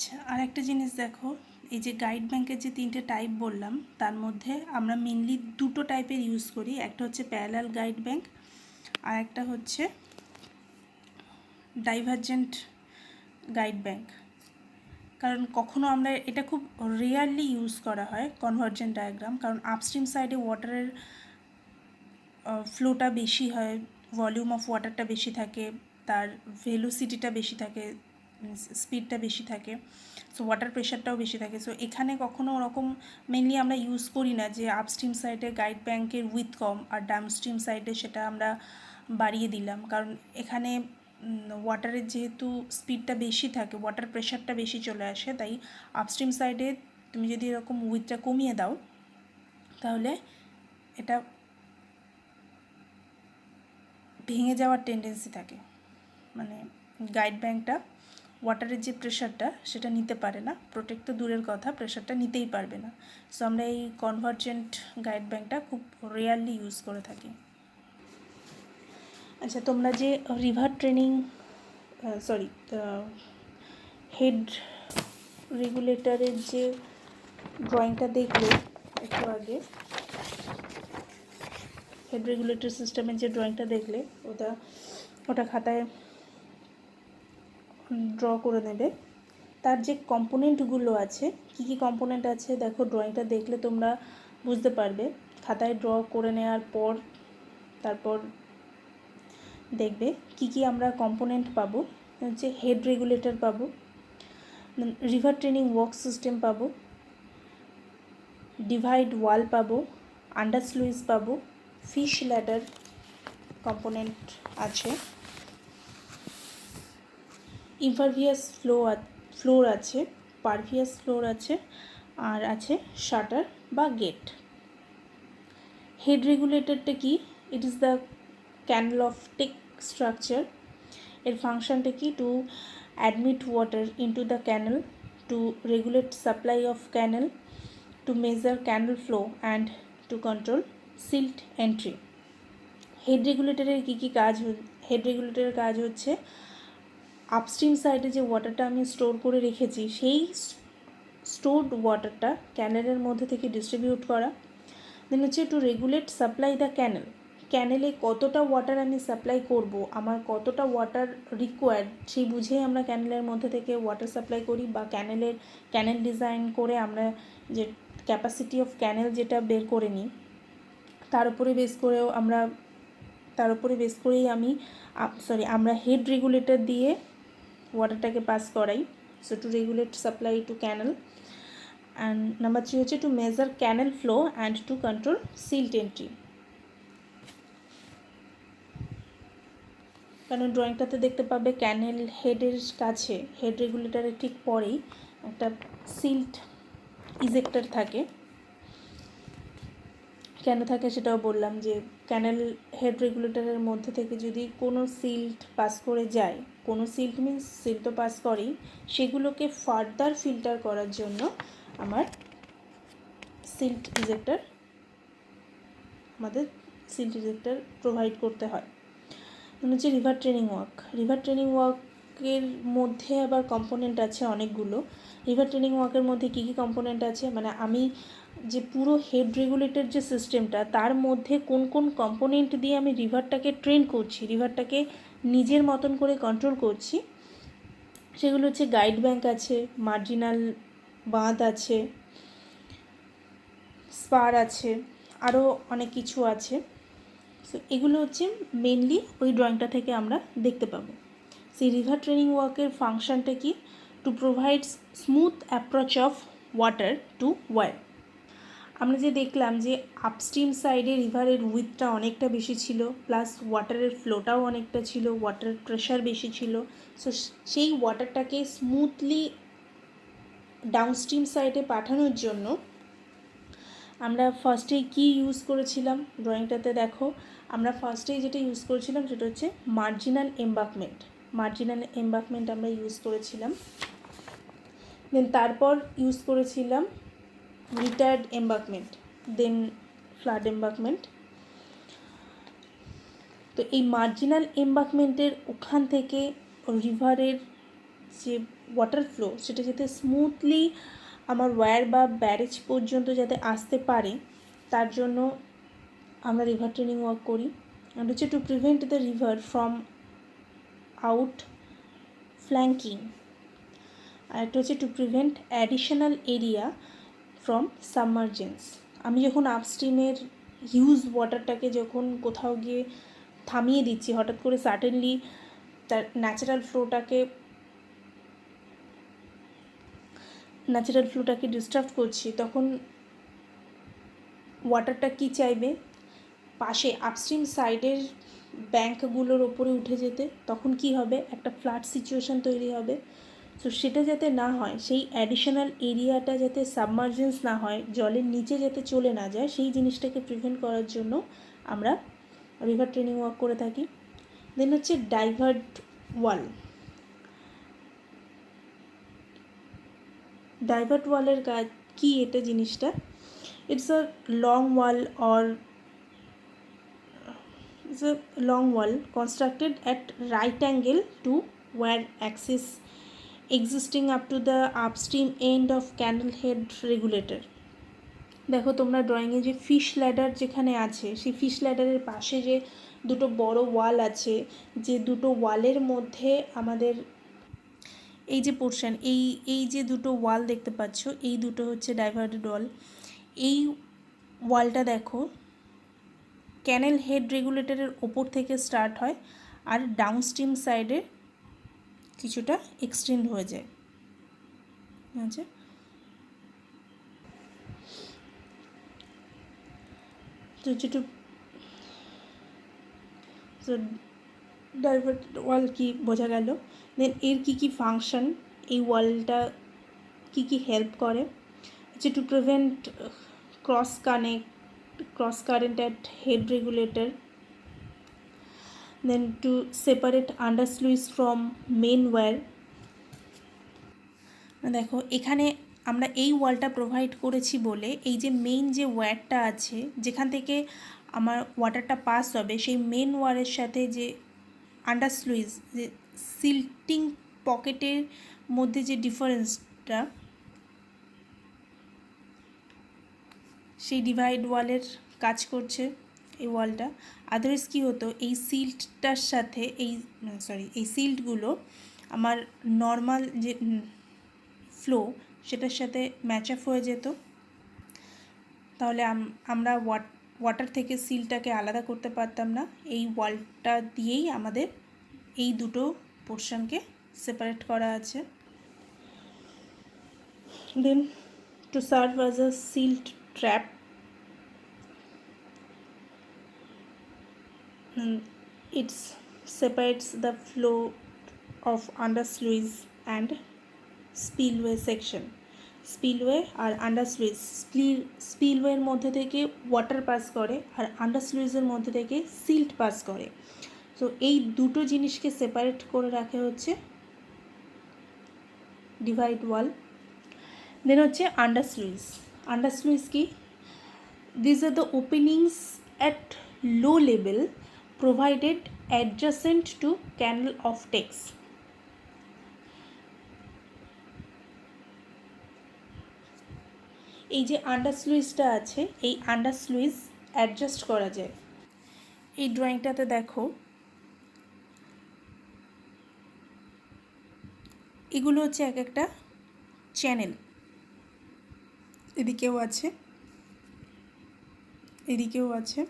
আচ্ছা, আর একটা জিনিস দেখো, এই যে গাইড ব্যাংকের যে তিনটে টাইপ বললাম তার মধ্যে আমরা মেনলি দুটো টাইপের ইউজ করি। একটা হচ্ছে প্যারালাল গাইড ব্যাংক, আর একটা হচ্ছে ডাইভারজেন্ট গাইড ব্যাংক। কারণ কখনো আমরা এটা খুব রেয়ারলি ইউজ করা হয় কনভার্জেন্ট ডায়াগ্রাম, কারণ আপস্ট্রিম সাইডে ওয়াটারের ফ্লোটা বেশি হয়, ভলিউম অফ ওয়াটারটা বেশি থাকে, তার ভেলোসিটিটা বেশি থাকে, স্পিডটা বেশি থাকে, সো ওয়াটার প্রেশারটাও বেশি থাকে। সো এখানে কখনো ওরকম মেনলি আমরা ইউজ করি না যে আপস্ট্রিম সাইডে গাইড ব্যাংকের উইথ কম আর ডাউনস্ট্রিম সাইডে সেটা আমরা বাড়িয়ে দিলাম, কারণ এখানে ওয়াটারের যেহেতু স্পিডটা বেশি থাকে, ওয়াটার প্রেশারটা বেশি চলে আসে, তাই আপস্ট্রিম সাইডে তুমি যদি এরকম উইথটা কমিয়ে দাও তাহলে এটা ভেঙে যাওয়ার টেন্ডেন্সি থাকে, মানে গাইড ব্যাংকটা ওয়াটারের যে প্রেশারটা সেটা নিতে পারে না, প্রোটেক্ট তো দূরের কথা, প্রেশারটা নিতেই পারবে না। সো আমরা এই কনভার্জেন্ট গাইড ব্যাংকটা খুব রেয়ারলি ইউজ করে থাকি। আচ্ছা, তোমরা যে রিভার ট্রেনিং হেড রেগুলেটরের যে ড্রয়িংটা দেখলে একটু আগে, হেড রেগুলেটর সিস্টেমের যে ড্রয়িংটা দেখলে ওটা খাতায় ড্র করে নেবে। তার যে কম্পোনেন্টগুলো আছে, কী কী কম্পোনেন্ট আছে দেখো, ড্রয়িংটা দেখলে তোমরা বুঝতে পারবে। খাতায় ড্র করে নেওয়ার পর তারপর দেখবে কী কী আমরা কম্পোনেন্ট পাবো। হচ্ছে হেড রেগুলেটর পাবো, রিভার ট্রেনিং ওয়ার্ক সিস্টেম পাবো, ডিভাইড ওয়াল পাবো, আন্ডার স্লুইস পাবো, ফিশ ল্যাডার কম্পোনেন্ট আছে, ইমপারভিয়াস ফ্লোর আছে, পারভিয়াস ফ্লোর আছে, আর আছে শাটার বা গেট। হেড রেগুলেটরটা কি? It is the canal off take structure. এর ফাংশনটা কি? To admit water into the canal, to regulate supply of canal, to measure canal flow and to control silt entry. Head রেগুলেটরের কী কী কাজ? Head রেগুলেটরের কাজ হচ্ছে আপস্ট্রিম সাইডে যে ওয়াটারটা আমি স্টোর করে রেখেছি সেই স্টোরড ওয়াটারটা ক্যানেলের মধ্যে থেকে ডিস্ট্রিবিউট করা। দেন হচ্ছে টু রেগুলেট সাপ্লাই দ্য ক্যানেলে কতটা ওয়াটার আমি সাপ্লাই করব, আমার কতটা ওয়াটার রিকোয়ার্ড সেই বুঝেই আমরা ক্যানেলের মধ্যে থেকে ওয়াটার সাপ্লাই করি, বা ক্যানেল ডিজাইন করে আমরা যে ক্যাপাসিটি অফ ক্যানেল যেটা বের করে নিই তার উপরে বেস করেই আমরা হেড রেগুলেটর দিয়ে ওয়াটারটাকে পাস করাই। So to regulate supply to canal. And number 3 হচ্ছে to measure canal flow and to control silt entry. কারণ ড্রয়িংটাতে দেখতে পাবে ক্যানেল হেডের কাছে, হেড রেগুলেটরের ঠিক পরেই একটা সিল্ট ইজেক্টর থাকে। কেন থাকে সেটাও বললাম, যে ক্যানেল হেড রেগুলেটরের মধ্যে থেকে যদি কোনো সিল্ট পাস করে যায়, কোনো সিল্ট মিনস সিল্ট তো পাস করেই, সেগুলোকে ফার্দার ফিল্টার করার জন্য আমাদের সিল্ট ইজেক্টর প্রোভাইড করতে হয়। হচ্ছে রিভার ট্রেনিং ওয়ার্কের মধ্যে আবার কম্পোনেন্ট আছে অনেকগুলো। রিভার ট্রেনিং ওয়ার্কের মধ্যে কী কী কম্পোনেন্ট আছে, মানে আমি যে পুরো হেড রেগুলেটর যে সিস্টেমটা তার মধ্যে কোন কোন কম্পোনেন্ট দিয়ে আমি রিভারটাকে ট্রেন করছি, রিভারটাকে নিজের মতন করে কন্ট্রোল করছি, সেগুলো হচ্ছে গাইড ব্যাংক আছে, মার্জিনাল বাঁধ আছে, স্পার আছে, আরও অনেক কিছু আছে। সো এগুলো হচ্ছে মেনলি ওই ড্রয়িংটা থেকে আমরা দেখতে পাবো। সেই রিভার ট্রেনিং ওয়ার্কের ফাংশনটা কি? To provide smooth approach of water to well. আমরা যে দেখলাম যে আপস্ট্রিম সাইডে রিভারের উইথটা অনেকটা বেশি ছিল, প্লাস ওয়াটারের ফ্লোটাও অনেকটা ছিল, ওয়াটার প্রেশার বেশি ছিল। সো সেই ওয়াটারটাকে স্মুথলি ডাউনস্ট্রিম সাইডে পাঠানোর জন্য আমরা ফার্স্টে কি ইউজ করেছিলাম, ড্রয়িংটাতে দেখো, আমরা ফার্স্টেই যেটা ইউজ করেছিলাম সেটা হচ্ছে মার্জিনাল এমবাঁকমেন্ট আমরা ইউজ করেছিলাম। দেন তারপর ইউজ করেছিলাম রিটায়ার্ড এমবাঁকমেন্ট, দেন ফ্লাড এমবাঁকমেন্ট। তো এই মার্জিনাল এমবাঁকমেন্টের ওখান থেকে রিভারের যে ওয়াটার ফ্লো সেটা যাতে স্মুথলি আমার ওয়্যার বা ব্যারেজ পর্যন্ত যাতে আসতে পারে, তার জন্য আমরা রিভার ট্রেনিং ওয়ার্ক করি। আর হচ্ছে to prevent the river from out flanking, আর একটা হচ্ছে to prevent additional area from submergence. আমি যখন আপস্ট্রিমের হিউজ ওয়াটারটাকে যখন কোথাও গিয়ে থামিয়ে দিচ্ছি, হঠাৎ করে সাডেনলি তার ন্যাচারাল ফ্লোটাকে ডিস্টার্ব করছি, তখন ওয়াটারটা কি চাইবে, পাশে আপস্ট্রিম সাইডের ব্যাঙ্কগুলোর ওপরে উঠে যেতে। তখন কি হবে, একটা ফ্লাড সিচুয়েশান তৈরি হবে। তো সেটা যাতে না হয়, সেই অ্যাডিশনাল এরিয়াটা যাতে সাবমার্জেন্স না হয়, জলের নিচে যাতে চলে না যায়, সেই জিনিসটাকে প্রিভেন্ট করার জন্য আমরা রিভার ট্রেনিং ওয়ার্ক করে থাকি। দেন হচ্ছে ডাইভার্ট ওয়াল। ডাইভার্ট ওয়ালের কাজ কী, এটা জিনিসটা, it's a long wall or is a long wall constructed at right angle to where axis existing up to the upstream end of canal head regulator. দেখো তোমরা ড্রয়িংয়ে যে ফিশ ল্যাডার যেখানে আছে, সেই ফিশ ল্যাডারের পাশে যে দুটো বড় ওয়াল আছে, যে দুটো ওয়ালের মধ্যে আমাদের এই যে পোর্শন, এই যে দুটো ওয়াল দেখতে পাচ্ছ, এই দুটো হচ্ছে ডাইভার্টেড ওয়াল। এই ওয়ালটা দেখো ক্যানেল হেড রেগুলেটরের ওপর থেকে স্টার্ট হয় আর ডাউনস্ট্রিম সাইডে কিছুটা এক্সটেন্ড হয়ে যায়। আচ্ছা, তো যেটু ডাইভার্ট ওয়াল কি বোঝা গেল। দেন এর কী ফাংশন, এই ওয়ালটা কী হেল্প করে, হচ্ছে to prevent cross current at head regulator, then to separate undersluice from main wire. দেখো এখানে আমরা এই ওয়ালটা প্রোভাইড করেছি বলে এই যে মেইন যে ওয়্যারটা আছে, যেখান থেকে আমার ওয়াটারটা পাস হবে, সেই মেন ওয়্যারের সাথে যে আন্ডারস্লুইস, যে সিল্টিং পকেটের মধ্যে যে ডিফারেন্সটা, সেই ডিভাইড ওয়ালের কাজ করছে এই ওয়ালটা। আদারওয়াইজ কী হতো, এই সিল্টটার সাথে এই সিল্টগুলো আমার নর্মাল যে ফ্লো সেটার সাথে ম্যাচ আপ হয়ে যেত, তাহলে আমরা ওয়াটার থেকে সিলটাকে আলাদা করতে পারতাম না। এই ওয়ালটা দিয়েই আমাদের এই দুটো পোর্শনকে সেপারেট করা আছে। Then to serve as a silt trap, it separates the flow of undersluice and spillway section. Spillway আর আন্ডারস্লুইস, স্পিলওয়ের মধ্যে থেকে ওয়াটার পাস করে আর আন্ডারস্লুইসের মধ্যে থেকে সিল্ট পাস করে। তো এই দুটো জিনিসকে সেপারেট করে রাখা হচ্ছে ডিভাইড ওয়াল। দেন হচ্ছে আন্ডারস্লুইস কি, this are the openings at low level provided adjacent to canal of tex. এই যে আন্ডারস্লুইসটা আছে, এই আন্ডারস্লুইস অ্যাডজাস্ট করা যায়। এই ড্রয়িংটাতে দেখো এগুলো হচ্ছে এক একটা চ্যানেল, এদিকেও আছে, এদিকেও আছে।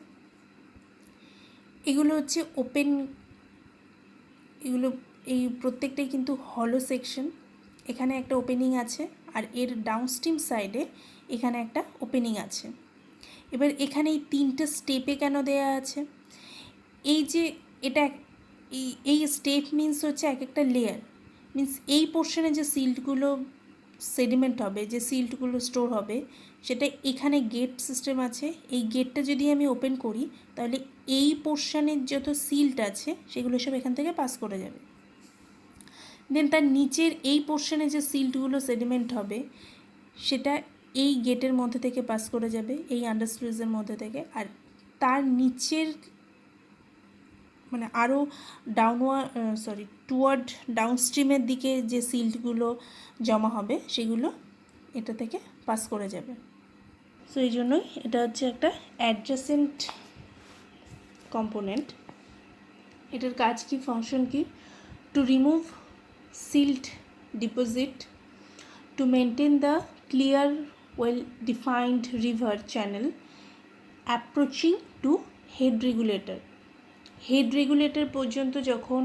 এগুলো হচ্ছে ওপেন, এগুলো এই প্রত্যেকটাই কিন্তু হলো সেকশন। এখানে একটা ওপেনিং আছে আর এর ডাউনস্ট্রিম সাইডে এখানে একটা ওপেনিং আছে। এবার এখানে এই তিনটে স্টেপে কেন দেয়া আছে, এই যে এটা এই স্টেপ মিন্স হচ্ছে এক একটা লেয়ার, মিন্স এই পোর্শনে যে সিল্টগুলো সেডিমেন্ট হবে, যে সিল্টগুলো স্টোর হবে, সেটা এখানে গেট সিস্টেম আছে। এই গেটটা যদি আমি ওপেন করি তাহলে এই পোর্শনের যত সিল্ট আছে সেগুলো সব এখান থেকে পাস করে যাবে। দেন তার নিচের এই পোর্শনে যে সিল্টগুলো সেডিমেন্ট হবে সেটা এই গেটের মধ্যে থেকে পাস করে যাবে, এই আন্ডারস্লুইসের মধ্যে থেকে। আর তার নিচের মানে আরও টুয়ার্ড ডাউনস্ট্রিমের দিকে যে সিল্টগুলো জমা হবে সেগুলো এটা থেকে পাস করে যাবে। সো এই জন্যই এটা হচ্ছে একটা অ্যাডজাসেন্ট কম্পোনেন্ট। এটার কাজ কি, ফাংশন কি? To remove silt deposit, to maintain the clear well defined river channel approaching to head regulator. Head regulator পর্যন্ত যখন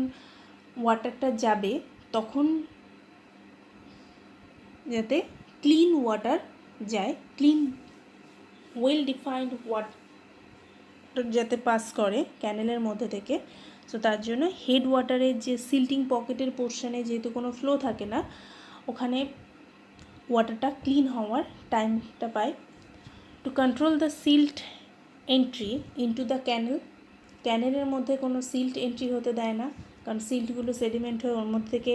ওয়াটারটা যাবে তখন যাতে ক্লিন ওয়াটার যায়, ক্লিন ওয়েল ডিফাইন্ড ওয়াটার যাতে পাস করে ক্যানেলের মধ্যে থেকে। সো তার জন্য হেড ওয়াটারের যে সিল্টিং পকেটের পোর্শনে যেহেতু কোনো ফ্লো থাকে না, ওখানে ওয়াটারটা ক্লিন হওয়ার টাইমটা পায়। To control the silt entry into the canal, ক্যানেলের মধ্যে কোনো সিল্ট এন্ট্রি হতে দেয় না, কারণ সিল্টগুলো সেডিমেন্ট হয়ে ওর মধ্যে থেকে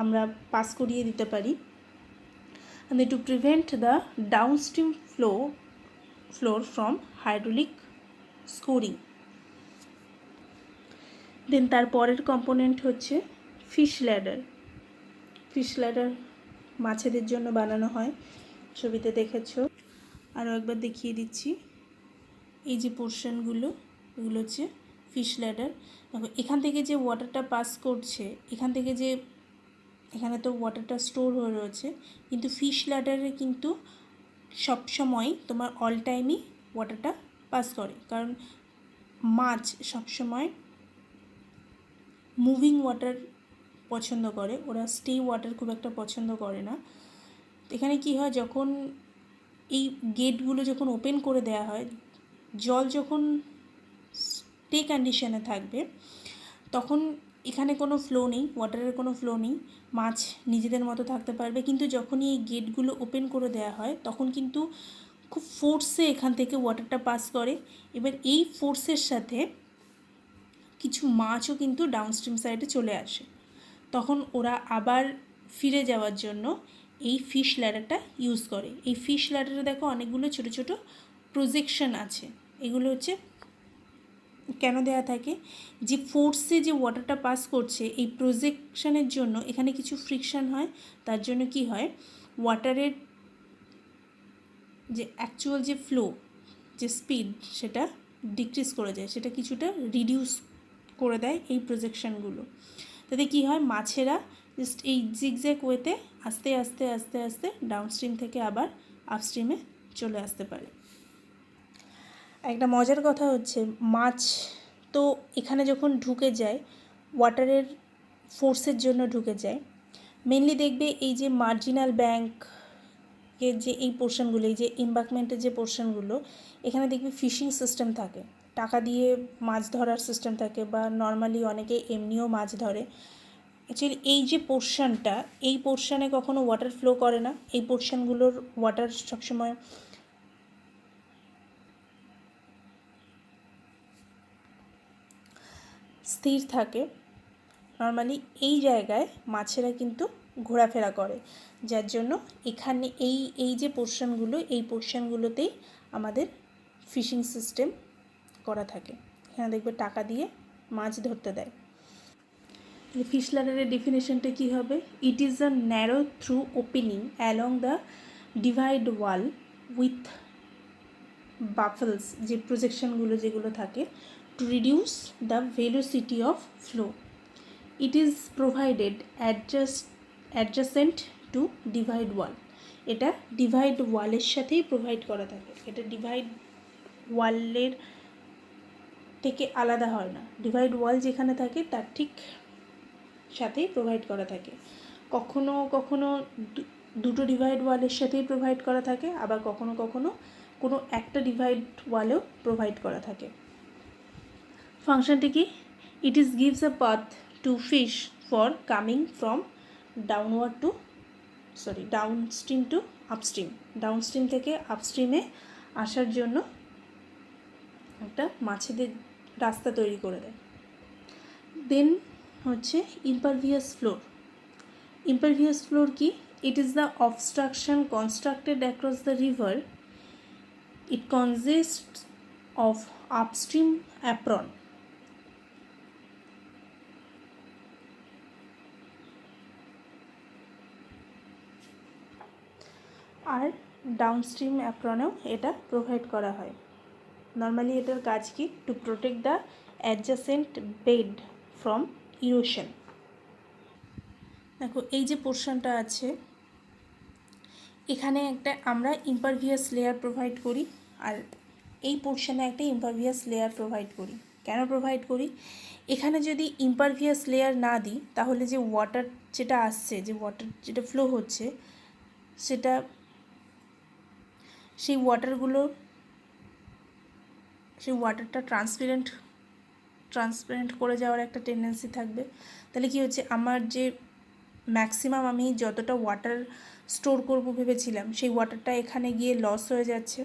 আমরা পাস করিয়ে দিতে পারি। and to prevent the downstream flow from hydraulic scoring. দেন তার পরের কম্পোনেন্ট হচ্ছে ফিশ ল্যাডার। ফিশ ল্যাডার মাছেদের জন্য বানানো হয়, ছবিতে দেখেছো। আরও একবার দেখিয়ে দিচ্ছি, এই যে পোর্শনগুলো এগুলো হচ্ছে ফিশ ল্যাডার। দেখো এখান থেকে যে ওয়াটারটা পাস করছে, এখান থেকে যে এখানে তো ওয়াটারটা স্টোর হয়ে রয়েছে, কিন্তু ফিশ ল্যাডারে কিন্তু সবসময় তোমার অল টাইমই ওয়াটারটা পাস করে, কারণ মাছ সবসময় মুভিং ওয়াটার পছন্দ করে, ওরা স্টে ওয়াটার খুব একটা পছন্দ করে না। এখানে কি হয়, যখন এই গেটগুলো যখন ওপেন করে দেওয়া হয়, জল যখন স্টে কন্ডিশনে থাকবে তখন এখানে কোনো ফ্লো নেই, ওয়াটারের কোনো ফ্লো নেই, মাছ নিজেদের মতো থাকতে পারবে। কিন্তু যখনই এই গেটগুলো ওপেন করে দেওয়া হয় তখন কিন্তু খুব ফোর্সে এখান থেকে ওয়াটারটা পাস করে। এবার এই ফোর্সের সাথে কিছু মাছও কিন্তু ডাউনস্ট্রিম সাইডে চলে আসে, তখন ওরা আবার ফিরে যাওয়ার জন্য এই ফিশ ল্যাডারটা ইউজ করে। এই ফিশ ল্যাডারে দেখো অনেকগুলো ছোটো ছোটো প্রজেকশন আছে, এগুলো হচ্ছে কেন দেওয়া থাকে, যে ফোর্সে যে ওয়াটারটা পাস করছে এই প্রজেকশনের জন্য এখানে কিছু ফ্রিকশন হয়, তার জন্য কি হয়, ওয়াটারের যে অ্যাকচুয়াল যে ফ্লো যে স্পিড সেটা ডিক্রিজ করে যায়, সেটা কিছুটা রিডিউস করে দেয় এই প্রজেকশনগুলো। তাতে কী হয়, মাছেরা জাস্ট এই জিগজ্যাগ ওয়েতে আস্তে আস্তে আস্তে আস্তে ডাউনস্ট্রিম থেকে আবার আপস্ট্রিমে চলে আসতে পারে। একটা মজার কথা হচ্ছে, মাছ তো এখানে যখন ঢুকে যায় ওয়াটারের ফোর্সের জন্য ঢুকে যায়, মেনলি দেখবে এই যে মার্জিনাল ব্যাঙ্কের যে এই পোর্শনগুলো, এই যে এম্বাঙ্কমেন্টের যে পোর্শনগুলো, এখানে দেখবে ফিশিং সিস্টেম থাকে, টাকা দিয়ে মাছ ধরার সিস্টেম থাকে, বা নর্মালি অনেকে এমনিও মাছ ধরে। অ্যাকচুয়ালি এই যে পোর্শনটা, এই পোর্শনে কখনো ওয়াটার ফ্লো করে না, এই পোর্শনগুলোর ওয়াটার সবসময় স্থির থাকে। নর্মালি এই জায়গায় মাছেরা কিন্তু ঘোরাফেরা করে, যার জন্য এখানে এই যে পোর্শনগুলো, এই পোর্শনগুলোতেই আমাদের ফিশিং সিস্টেম করা থাকে। এখানে দেখবে টাকা দিয়ে মাছ ধরতে দেয়। ফিশ ল্যাডারের ডেফিনেশনটা কী হবে, it is a narrow through opening along the divide wall with baffles, যে প্রজেকশনগুলো যেগুলো থাকে, to reduce the velocity of flow. It is provided adjacent to divide wall. এটা ডিভাইড ওয়ালের সাথেই প্রোভাইড করা থাকে, এটা ডিভাইড ওয়ালের থেকে আলাদা হয় না, ডিভাইড ওয়াল যেখানে থাকে তার ঠিক সাথেই প্রোভাইড করা থাকে। কখনো কখনো দুটো ডিভাইড ওয়ালের সাথেই প্রোভাইড করা থাকে, আবার কখনো কখনো কোনো একটা ডিভাইড ওয়ালেও প্রোভাইড করা থাকে। ফাংশনটি কি, it is gives a path to fish for coming from downstream to upstream, downstream থেকে আপস্ট্রিমে আসার জন্য একটা মাছেদের রাস্তা তৈরি করে দেয়। দেন হচ্ছে ইম্পারভিয়াস ফ্লোর। ইম্পারভিয়াস ফ্লোর কি, it is the obstruction constructed across the river, it consists of upstream apron. আর ডাউনস্ট্রিম অ্যাপ্রনেও এটা প্রোভাইড করা হয়। নর্মালি এটার কাজ কি, to protect the adjacent bed from erosion. দেখো এই যে পোর্শনটা আছে, এখানে একটা আমরা ইম্পারভিয়াস লেয়ার প্রোভাইড করি, আর এই পোর্শনে একটা ইম্পারভিয়াস লেয়ার প্রোভাইড করি। কেন প্রোভাইড করি? এখানে যদি ইম্পারভিয়াস লেয়ার না দিই তাহলে যে ওয়াটার যেটা আসছে, যে ওয়াটার যেটা ফ্লো হচ্ছে, সেটা সেই ওয়াটারটা ট্রান্সপারেন্ট করে যাওয়ার একটা টেন্ডেন্সি থাকবে। তাহলে কি হচ্ছে, আমার যে ম্যাক্সিমাম আমি যতটা ওয়াটার স্টোর করব ভেবেছিলাম সেই ওয়াটারটা এখানে গিয়ে লস হয়ে যাচ্ছে।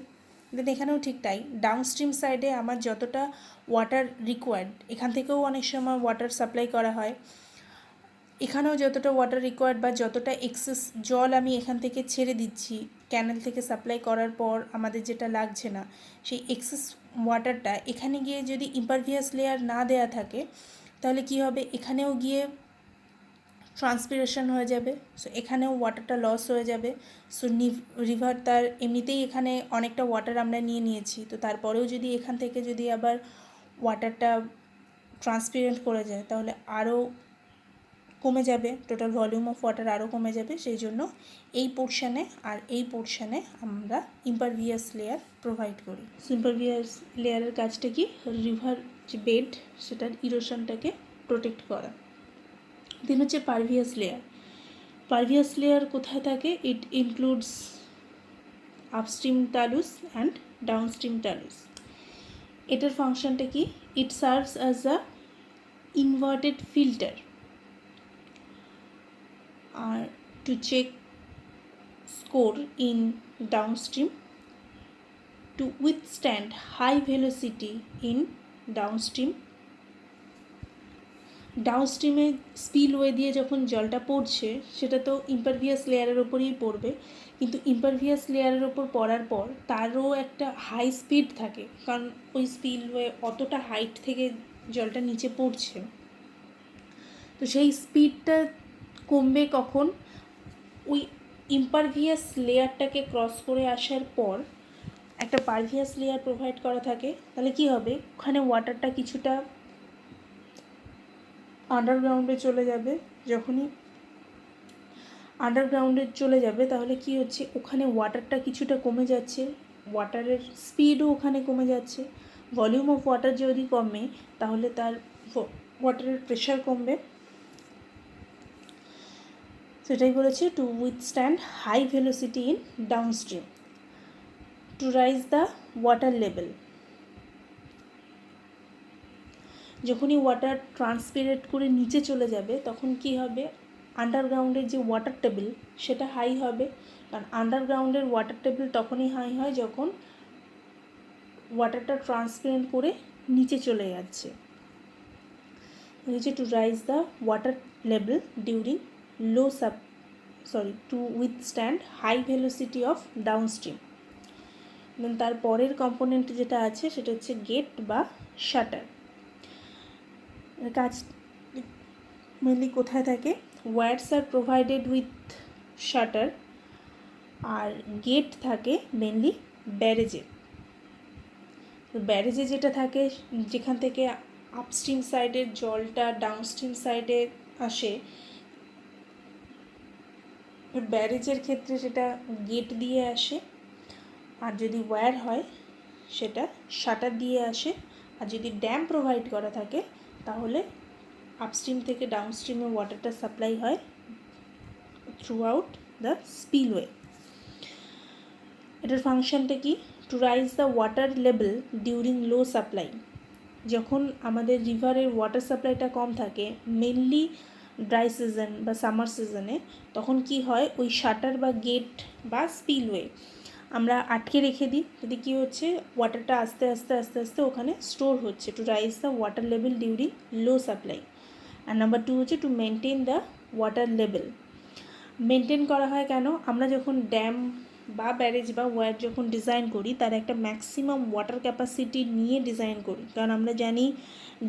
দেন এখানেও ঠিক তাই, ডাউনস্ট্রিম সাইডে আমার যতটা ওয়াটার রিকোয়ার্ড, এখান থেকেও অনেক সময় ওয়াটার সাপ্লাই করা হয়, এখানেও যতটা ওয়াটার রিকোয়ার্ড বা যতটা এক্সেস জল আমি এখান থেকে ছেড়ে দিচ্ছি ক্যানেল থেকে সাপ্লাই করার পর আমাদের যেটা লাগছে না, সেই এক্সেস ওয়াটারটা এখানে গিয়ে যদি ইম্পারভিয়াস লেয়ার না দেয়া থাকে তাহলে কি হবে, এখানেও গিয়ে ট্রান্সপিরেশন হয়ে যাবে, সো এখানেও ওয়াটারটা লস হয়ে যাবে। সো রিভার তার এমনিতেই এখানে অনেকটা ওয়াটার আমরা নিয়েছি, তো তারপরেও যদি এখান থেকে যদি আবার ওয়াটারটা ট্রান্সপিরেন্ট করে যায় তাহলে আরও কমে যাবে, টোটাল ভলিউম অফ ওয়াটার আরও কমে যাবে। সেই জন্য এই পোর্শানে আর এই পোর্শানে আমরা ইম্পারভিয়াস লেয়ার প্রোভাইড করি। ইম্পারভিয়াস লেয়ারের কাজটা কি, রিভার যে বেড সেটার ইরোশনটাকে প্রোটেক্ট করা। দেন হচ্ছে পারভিয়াস লেয়ার। পারভিয়াস লেয়ার কোথায় থাকে? It includes upstream talus and downstream talus. এটার ফাংশনটা কি, it serves as a inverted filter আর to check score in downstream, to withstand high velocity in ডাউনস্ট্রিমে স্পিলওয়ে দিয়ে যখন জলটা পড়ছে সেটা তো ইম্পারভিয়াস লেয়ারের ওপরেই পড়বে, কিন্তু ইম্পারভিয়াস লেয়ারের ওপর পড়ার পর তারও একটা হাই স্পিড থাকে, কারণ ওই স্পিলওয়ে অতটা হাইট থেকে জলটা নিচে পড়ছে। তো সেই স্পিডটা কমবে কখন, ওই ইম্পারভিয়াস লেয়ারটাকে ক্রস করে আসার পর একটা পারভিয়াস লেয়ার প্রোভাইড করা থাকে। তাহলে কি হবে, ওখানে ওয়াটারটা কিছুটা আন্ডারগ্রাউন্ডে চলে যাবে। যখনই আন্ডারগ্রাউন্ডে চলে যাবে তাহলে কি হচ্ছে, ওখানে ওয়াটারটা কিছুটা কমে যাচ্ছে, ওয়াটারের স্পিডও ওখানে কমে যাচ্ছে। ভলিউম অফ ওয়াটার যদি কমে তাহলে তার ওয়াটারের প্রেশার কমবে। সেটাই বলেছে, to withstand high velocity in downstream, to rise the water level. যখনই ওয়াটার ট্রান্সপিরেট করে নিচে চলে যাবে তখন কি হবে, আন্ডারগ্রাউন্ডের যে ওয়াটার টেবিল সেটা হাই হবে, কারণ আন্ডারগ্রাউন্ডের ওয়াটার টেবিল তখনই হাই হয় যখন ওয়াটারটা ট্রান্সপিরেন্ট করে নিচে চলে যাচ্ছে। To rise the water level during to withstand high velocity of downstream. Then তার পরের কম্পোনেন্ট যেটা আছে সেটা হচ্ছে গেট বা শাটার। কাজ মেনলি কোথায় থাকে, weirs are provided with shutter, আর গেট থাকে মেনলি ব্যারেজে। তো ব্যারেজে যেটা থাকে, যেখান থেকে আপস্ট্রিম সাইডের জলটা ডাউনস্ট্রিম সাইডে আসে, ব্যারেজের ক্ষেত্রে সেটা গেট দিয়ে আসে, আর যদি ওয়্যার হয় সেটা শাটার দিয়ে আসে। আর যদি ড্যাম প্রোভাইড করা থাকে তাহলে আপস্ট্রিম থেকে ডাউনস্ট্রিমে ওয়াটারটা সাপ্লাই হয় থ্রু আউট দ্য স্পিলওয়ে। এটার ফাংশনটা কি, two rise the water level during low supply. যখন আমাদের রিভারের ওয়াটার সাপ্লাইটা কম থাকে, মেনলি ড্রাই সিজন বা সামার সিজনে, তখন কি হয়, ওই শাটার বা গেট বা স্পিলওয়ে আমরা আটকে রেখে দিই। যদি কী হচ্ছে, ওয়াটারটা আস্তে আস্তে আস্তে আস্তে ওখানে স্টোর হচ্ছে, to rise the water level during low supply. আর নাম্বার 2 হচ্ছে to maintain the water level. Maintain করা হয় কেন, আমরা যখন ড্যাম বা ব্যারেজ বা ওয়্যার যখন ডিজাইন করি তার একটা ম্যাক্সিমাম ওয়াটার ক্যাপাসিটি নিয়ে ডিজাইন করি, কারণ আমরা জানি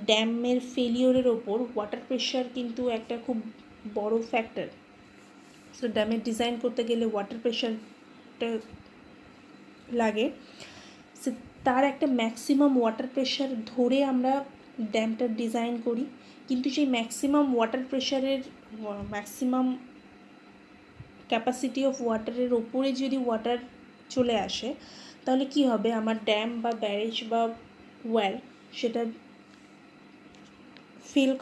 ড্যামের ফেলিওরের ওপর ওয়াটার প্রেশার কিন্তু একটা খুব বড় ফ্যাক্টর। সো ড্যামের ডিজাইন করতে গেলে ওয়াটার প্রেশার একটা লাগে, তার একটা ম্যাক্সিমাম ওয়াটার প্রেশার ধরে আমরা ড্যামটা ডিজাইন করি। কিন্তু সেই ম্যাক্সিমাম ওয়াটার প্রেশারের ম্যাক্সিমাম ক্যাপাসিটি অফ ওয়াটারের ওপরে যদি ওয়াটার চলে আসে, তাহলে কি হবে, আমার ড্যাম বা ব্যারেজ বা ওয়্যাল সেটা ফেল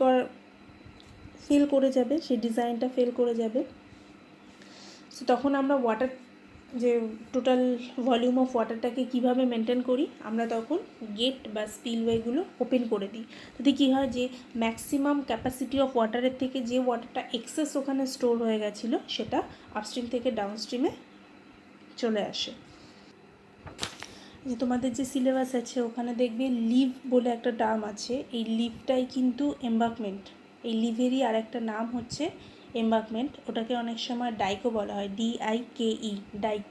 করে যাবে, সেই ডিজাইনটা ফেল করে যাবে। সো তখন আমরা ওয়াটার যে টোটাল ভলিউম অফ ওয়াটারটাকে কীভাবে মেনটেন করি, আমরা তখন গেট বা স্পিলওয়েগুলো ওপেন করে দিই। তাতে কী হয়, যে ম্যাক্সিমাম ক্যাপাসিটি অফ ওয়াটারের থেকে যে ওয়াটারটা এক্সেস ওখানে স্টোর হয়ে গেছিলো সেটা আপস্ট্রিম থেকে ডাউনস্ট্রিমে চলে আসে। যে তোমাদের যে সিলেবাস আছে ওখানে দেখবে লিভ বলে একটা টার্ম আছে। এই লিভটাই কিন্তু এমবাঙ্কমেন্ট। এই লিভেরই আর একটা নাম হচ্ছে এমবাঙ্কমেন্ট। ওটাকে অনেক সময় ডাইকও বলা হয়, DIKE, ডাইক,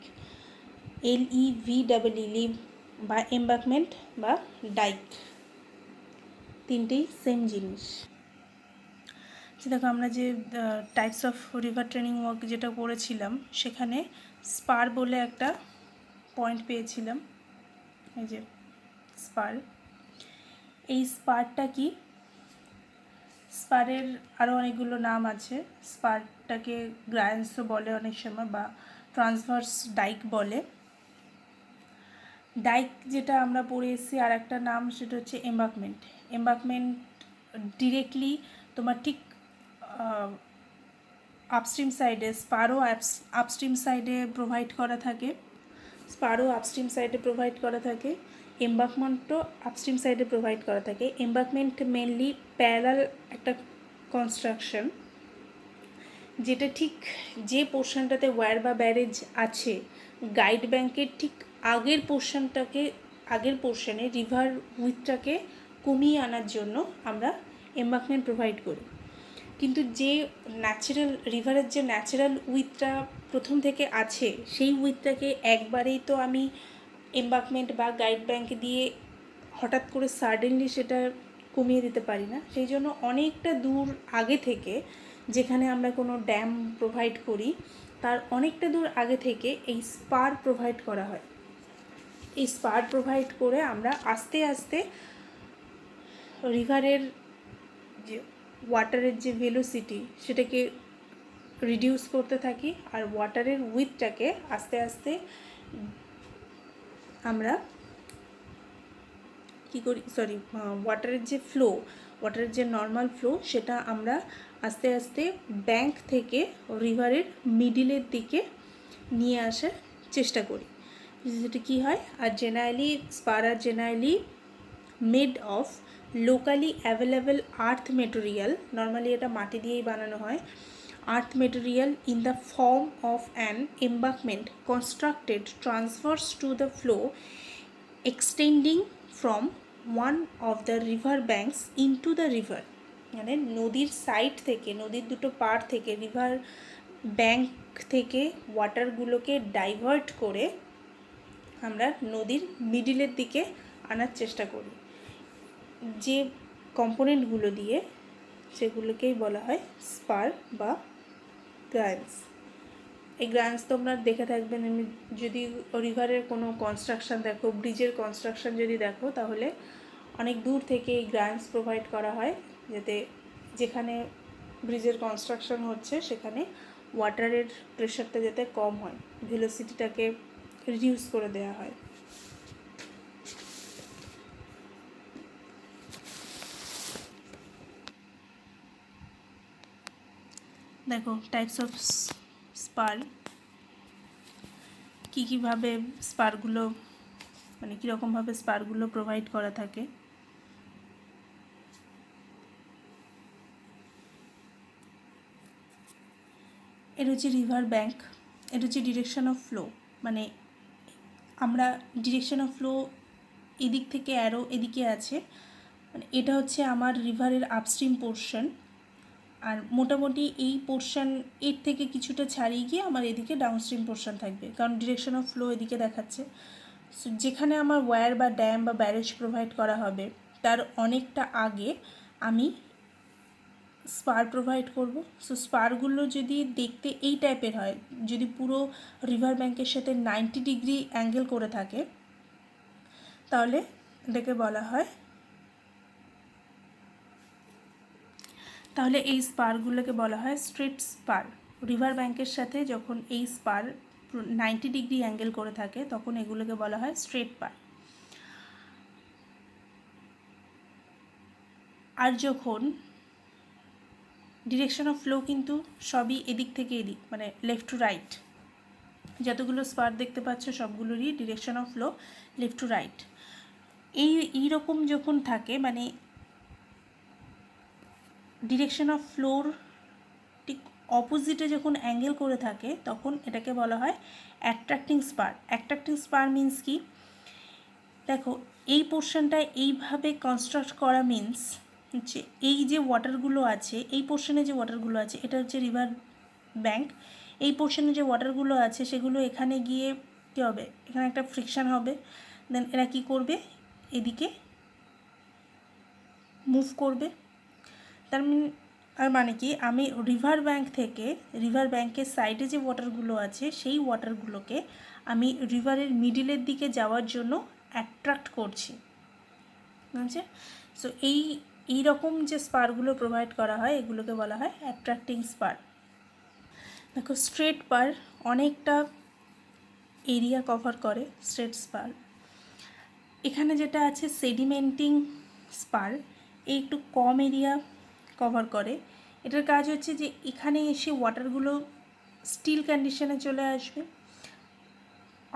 LEVEE, লিভ বা এমবাঙ্কমেন্ট বা ডাইক, তিনটেই সেম জিনিস। দেখো আমরা যে types of river training work যেটা করেছিলাম, সেখানে স্পার বলে একটা পয়েন্ট পেয়েছিলাম, এই যে স্পার। এই স্পারটা কি, স্পারের আরও অনেকগুলো নাম আছে। স্পারটাকে গ্রায়ান্সও বলে অনেক সময়, বা ট্রান্সভার্স ডাইক বলে। ডাইক যেটা আমরা পড়ে এসেছি আর একটা নাম, সেটা হচ্ছে এমবাঙ্কমেন্ট। এমবাঙ্কমেন্ট ডিরেক্টলি তোমার ঠিক আপস্ট্রিম সাইডে, স্পারও আপস্ট্রিম সাইডে প্রোভাইড করা থাকে, এমবাঙ্কমেন্টও আপস্ট্রিম সাইডে প্রোভাইড করা থাকে। এমবাঙ্কমেন্ট মেনলি প্যারালাল একটা কনস্ট্রাকশন, যেটা ঠিক যে পোর্শনটাতে ওয়্যার বা ব্যারেজ আছে, গাইড ব্যাঙ্কের ঠিক আগের পোর্শনে রিভার উইথটাকে কমিয়ে আনার জন্য আমরা এমবাঙ্কমেন্ট প্রোভাইড করি। কিন্তু যে ন্যাচারাল রিভারের যে ন্যাচারাল উইথটা প্রথম থেকে আছে, সেই উইথটাকে একবারেই তো আমি এমবাঙ্কমেন্ট বা গাইড ব্যাঙ্ক দিয়ে হঠাৎ করে সাডেনলি সেটা কমিয়ে দিতে পারি না। সেই জন্য অনেকটা দূর আগে থেকে, যেখানে আমরা কোনো ড্যাম প্রোভাইড করি তার অনেকটা দূর আগে থেকে এই স্পার প্রোভাইড করা হয়। এই স্পার প্রোভাইড করে আমরা আস্তে আস্তে রিভারের যে ওয়াটারের যে ভেলোসিটি সেটাকে রিডিউস করতে থাকি, আর ওয়াটারের উইথটাকে আস্তে আস্তে আমরা কী করি, ওয়াটারের যে নর্মাল ফ্লো সেটা আমরা আস্তে আস্তে ব্যাঙ্ক থেকে রিভারের মিডিলের দিকে নিয়ে আসার চেষ্টা করি। যেটা কী হয়, আর spur are generally made of locally available earth material. Normally এটা মাটি দিয়েই বানানো হয়। Earth material in the form of an embankment constructed transverse to the flow extending from one of the river banks into the river. মানে নদীর side থেকে, নদীর দুটো পাড় থেকে, রিভার ব্যাঙ্ক থেকে ওয়াটারগুলোকে ডাইভার্ট করে আমরা নদীর মিডিলের দিকে আনার চেষ্টা করি। যে কম্পোনেন্টগুলো দিয়ে, সেগুলোকেই বলা হয় স্পার বা গ্রায়ান্স। এই গ্রায়ান্স তোমরা দেখে থাকবেন, যদি রিভারের কোনো কনস্ট্রাকশান দেখো, ব্রিজের কনস্ট্রাকশান যদি দেখো, তাহলে অনেক দূর থেকে এই গ্রায়ান্স প্রোভাইড করা হয়, যাতে যেখানে ব্রিজের কনস্ট্রাকশন হচ্ছে সেখানে ওয়াটারের প্রেশারটা যাতে কম হয়, ভেলোসিটিটাকে রিডিউস করে দেওয়া হয়। দেখো টাইপস অফ স্পার, কীভাবে স্পারগুলো, মানে কীরকমভাবে স্পারগুলো প্রোভাইড করা থাকে। এটা হচ্ছে রিভার ব্যাঙ্ক, এটা হচ্ছে ডিরেকশন অফ ফ্লো। মানে আমরা ডিরেকশন অফ ফ্লো এদিক থেকে অ্যারো এদিকে আছে, মানে এটা হচ্ছে আমার রিভারের আপস্ট্রিম পোর্শন, আর মোটামুটি এই পোর্শন এর থেকে কিছুটা ছাড়িয়ে গিয়ে আমার এদিকে ডাউনস্ট্রিম পোর্শন থাকবে, কারণ ডিরেকশন অফ ফ্লো এদিকে দেখাচ্ছে। সো যেখানে আমার ওয়্যার বা ড্যাম বা ব্যারেজ প্রোভাইড করা হবে, তার অনেকটা আগে আমি স্পার প্রোভাইড করব। সো স্পারগুলো যদি দেখতে এই টাইপের হয়, যদি পুরো রিভার ব্যাঙ্কের সাথে 90 ডিগ্রি অ্যাঙ্গেল করে থাকে, তাহলে এটাকে বলা হয়, তাহলে এই স্পারগুলোকে বলা হয় স্ট্রেট স্পার। রিভার ব্যাঙ্কের সাথে যখন এই স্পার 90 ডিগ্রি অ্যাঙ্গেল করে থাকে তখন এগুলোকে বলা হয় স্ট্রেট পার। আর যখন ডিরেকশন অফ ফ্লো কিন্তু সবই এদিক থেকে এদিক, মানে লেফট টু রাইট, যতগুলো স্পার দেখতে পাচ্ছ সবগুলোরই direction of flow left to right. এইরকম যখন থাকে, মানে ডিরেকশন অফ ফ্লোর ঠিক অপোজিটে যখন অ্যাঙ্গেল করে থাকে তখন এটাকে বলা হয় attracting spare. Attracting spare means কি, দেখো এই পোর্শনটায় এইভাবে কনস্ট্রাক্ট করা মিন্স হচ্ছে এই যে ওয়াটারগুলো আছে, এই পোর্শনে যে ওয়াটারগুলো আছে, এটা হচ্ছে রিভার ব্যাঙ্ক। এই পোর্শনে যে ওয়াটারগুলো আছে সেগুলো এখানে গিয়ে কী হবে, এখানে একটা ফ্রিকশান হবে, দেন এরা কী করবে, এদিকে মুভ করবে। তার মানে কি, আমি রিভার ব্যাঙ্ক থেকে, রিভার ব্যাঙ্কের সাইডে যে ওয়াটারগুলো আছে সেই ওয়াটারগুলোকে আমি রিভারের মিডিলের দিকে যাওয়ার জন্য অ্যাট্রাক্ট করছি, বুঝছে? সো এই রকম যে স্পারগুলো প্রোভাইড করা হয় এগুলোকে বলা হয় অ্যাট্রাক্টিং স্পার। দেখো স্ট্রেট পার অনেকটা এরিয়া কভার করে স্ট্রেট স্পার। এখানে যেটা আছে সেডিমেন্টিং স্পার, এই একটু কম এরিয়া কভার করে। এটার কাজ হচ্ছে যে এখানে এসে ওয়াটারগুলো স্টিল কন্ডিশনে চলে আসবে,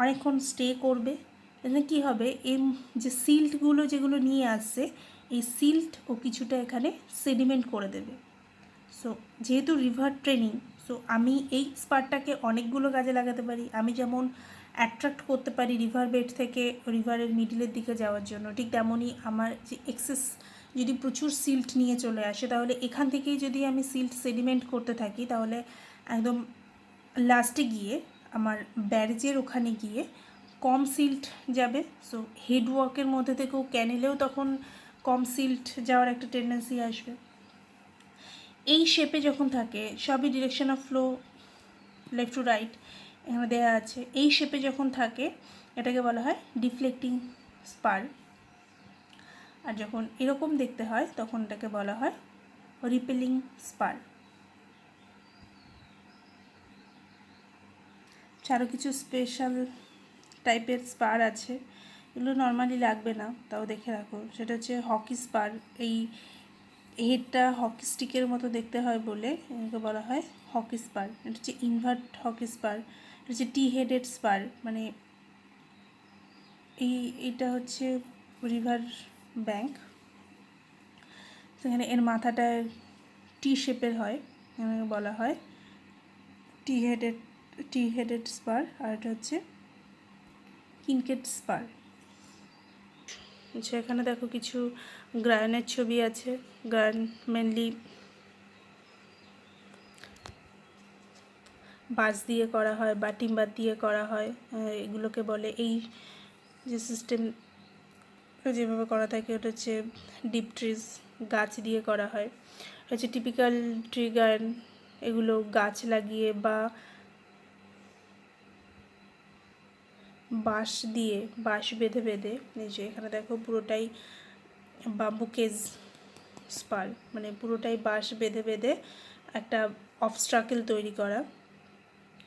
অনেকক্ষণ স্টে করবে। এখানে কী হবে, এই যে সিল্টগুলো যেগুলো নিয়ে আসছে, এই সিল্ট ও কিছুটা এখানে সেডিমেন্ট করে দেবে। সো যেহেতু রিভার ট্রেনিং, সো আমি এই স্পারটাকে অনেকগুলো কাজে লাগাতে পারি। আমি যেমন অ্যাট্রাক্ট করতে পারি রিভার বেড থেকে রিভারের মিডলের দিকে যাওয়ার জন্য, ঠিক তেমনই আমার যে এক্সেস যদি প্রচুর সিল্ট নিয়ে চলে আসে, তাহলে এখান থেকেই যদি আমি সিল্ট সেডিমেন্ট করতে থাকি তাহলে একদম লাস্টে গিয়ে আমার ব্যারেজের ওখানে গিয়ে কম সিল্ট যাবে। সো হেডওয়ার্কের মধ্যে থেকেও ক্যানেলেও তখন কম সিল্ট যাওয়ার একটা টেন্ডেন্সি আসবে। এই শেপে যখন থাকে, সবই direction of flow left to right এখানে দেওয়া আছে, এই শেপে যখন থাকে এটাকে বলা হয় ডিফ্লেক্টিং স্পার। আর যখন এরকম দেখতে হয় তখন এটাকে বলা হয় রিপেলিং স্পার। আরও কিছু স্পেশাল টাইপের স্পার আছে, এগুলো নর্মালি লাগবে না, তাও দেখে রাখো। সেটা হচ্ছে হকি স্পার। এই হেডটা হকি স্টিকের মতো দেখতে হয় বলে এটাকে বলা হয় হকি স্পার। এটা হচ্ছে ইনভার্ট হকি স্পার। এটা হচ্ছে টি হেডেড স্পার, মানে এইটা হচ্ছে রিভার ব্যাঙ্ক, সেখানে এর মাথাটা টি শেপের হয়, বলা হয় টি হেডেড স্পার। আর এটা হচ্ছে কিনকেট স্পার। আচ্ছা, এখানে দেখো কিছু গ্রায়নের ছবি আছে। গ্রায়ন মেনলি বাঁশ দিয়ে করা হয় বা টিম্বার দিয়ে করা হয়, এগুলোকে বলে, এই যে সিস্টেম যেভাবে করা থাকে ওটা হচ্ছে ডিপ ট্রিজ, গাছ দিয়ে করা হয়। হচ্ছে টিপিক্যাল ট্রি গার্ডেন, এগুলো গাছ লাগিয়ে বা বাঁশ দিয়ে, বাঁশ বেঁধে বেঁধে, এই যে এখানে দেখো পুরোটাই বাম্বু কেজ স্পার, মানে পুরোটাই বাঁশ বেঁধে বেঁধে একটা অবস্ট্রাকেল তৈরি করা।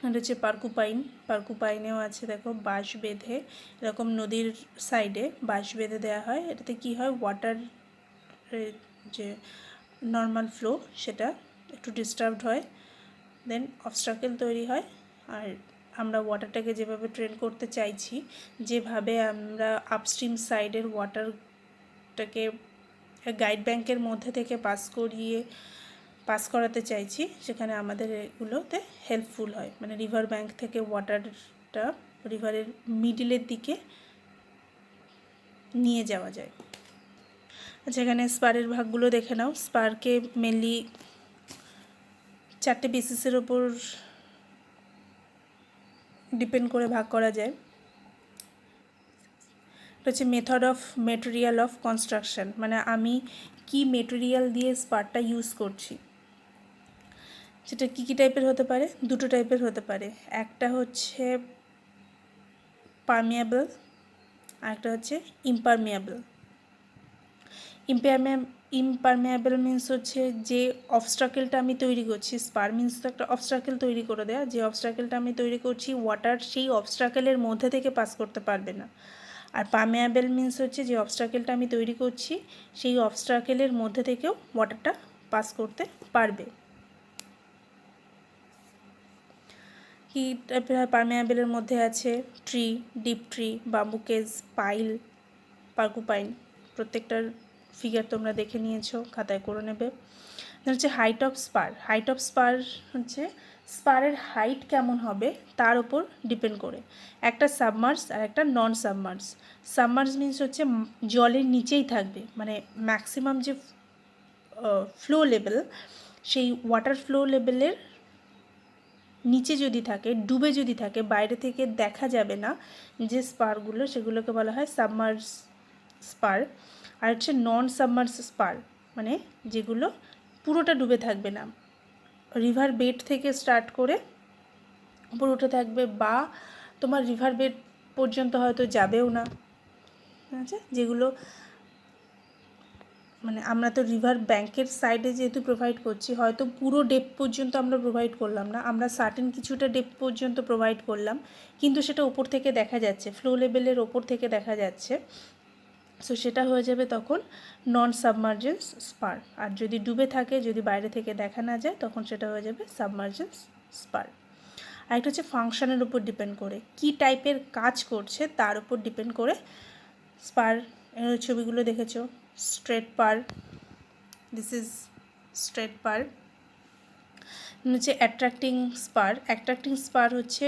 এটা হচ্ছে পার্কুপাইন। পার্কুপাইনেও আছে দেখো বাঁশ বেঁধে, এরকম নদীর সাইডে বাঁশ বেঁধে দেওয়া হয়। এটাতে কী হয়, ওয়াটার যে নর্মাল ফ্লো সেটা একটু ডিস্টার্বড হয়, দেন অবস্ট্রাকেল তৈরি হয়। আর আমরা ওয়াটারটাকে যেভাবে ট্রেন করতে চাইছি, যেভাবে আমরা আপস্ট্রিম সাইডের ওয়াটারটাকে গাইড ব্যাঙ্কের মধ্যে থেকে পাস করাতে চাইছি, সেখানে আমাদের এগুলোতে হেল্পফুল হয়। মানে রিভার ব্যাঙ্ক থেকে ওয়াটারটা রিভারের মিডিলের দিকে নিয়ে যাওয়া যায়। আচ্ছা, এখানে স্পারের ভাগগুলো দেখে নাও। স্পারকে মেনলি 4টে বেসিসের ওপর ডিপেন্ড করে ভাগ করা যায়। এটা হচ্ছে method of material of construction, মানে আমি কি মেটেরিয়াল দিয়ে স্পারটা ইউজ করছি। সেটা কী টাইপের হতে পারে? দুটো টাইপের হতে পারে। একটা হচ্ছে পারমিয়াবল আর একটা হচ্ছে ইমপারমিয়াবল। ইমপারমিয়াবল মিন্স হচ্ছে যে অবস্ট্রাকেলটা আমি তৈরি করছি, স্পার মিন্স তো একটা অবস্ট্রাকেল তৈরি করে দেয়া, যে অবস্ট্রাকেলটা আমি তৈরি করছি ওয়াটার সেই অবস্ট্রাকেলের মধ্যে থেকে পাস করতে পারবে না। আর পারমিয়াবল মিন্স হচ্ছে যে অবস্ট্রাকেলটা আমি তৈরি করছি সেই অবস্ট্রাকেলের মধ্যে থেকেও ওয়াটারটা পাস করতে পারবে। কি টাইপের হয়? পারমিয়াবলের মধ্যে আছে ট্রি, ডিপ ট্রি, বাম্বুকেজ, পাইল, পার্কুপাইন। প্রত্যেকটার ফিগার তোমরা দেখে নিয়েছো, খাতায় করে নেবে। হচ্ছে height of spare. Height of spare হচ্ছে স্পারের হাইট কেমন হবে তার উপর ডিপেন্ড করে। একটা সাবমার্স আর একটা নন সাবমার্স। সাবমার্স মিন্স হচ্ছে জলের নিচেই থাকবে, মানে ম্যাক্সিমাম যে ফ্লো লেভেল সেই ওয়াটার ফ্লো লেভেলের নিচে যদি থাকে, ডুবে যদি থাকে, বাইরে থেকে দেখা যাবে না যে স্পারগুলো, সেগুলোকে বলা হয় সাবমার্স স্পার। আর হচ্ছে নন সাবমার্স স্পার, মানে যেগুলো পুরোটা ডুবে থাকবে না, রিভার বেড থেকে স্টার্ট করে উপর উঠে থাকবে, বা তোমার রিভার বেড পর্যন্ত হয়তো যাবেও না। আচ্ছা, যেগুলো মানে আমরা তো রিভার ব্যাঙ্কের সাইডে যেহেতু প্রোভাইড করছি, হয়তো পুরো ডেপথ পর্যন্ত আমরা প্রোভাইড করলাম না, আমরা সার্টেন কিছুটা ডেপথ পর্যন্ত প্রোভাইড করলাম, কিন্তু সেটা ওপর থেকে দেখা যাচ্ছে, ফ্লো লেভেলের ওপর থেকে দেখা যাচ্ছে। সো সেটা হয়ে যাবে তখন নন সাবমার্জেন্স স্পার। আর যদি ডুবে থাকে, যদি বাইরে থেকে দেখা না যায়, তখন সেটা হয়ে যাবে সাবমার্জেন্স স্পার। আর একটা হচ্ছে ফাংশনের উপর ডিপেন্ড করে, কি টাইপের কাজ করছে তার উপর ডিপেন্ড করে স্পার। ছবিগুলো দেখেছো, straight spur, this is straight spur. হচ্ছে অ্যাট্রাক্টিং স্পার। অ্যাট্রাক্টিং স্পার হচ্ছে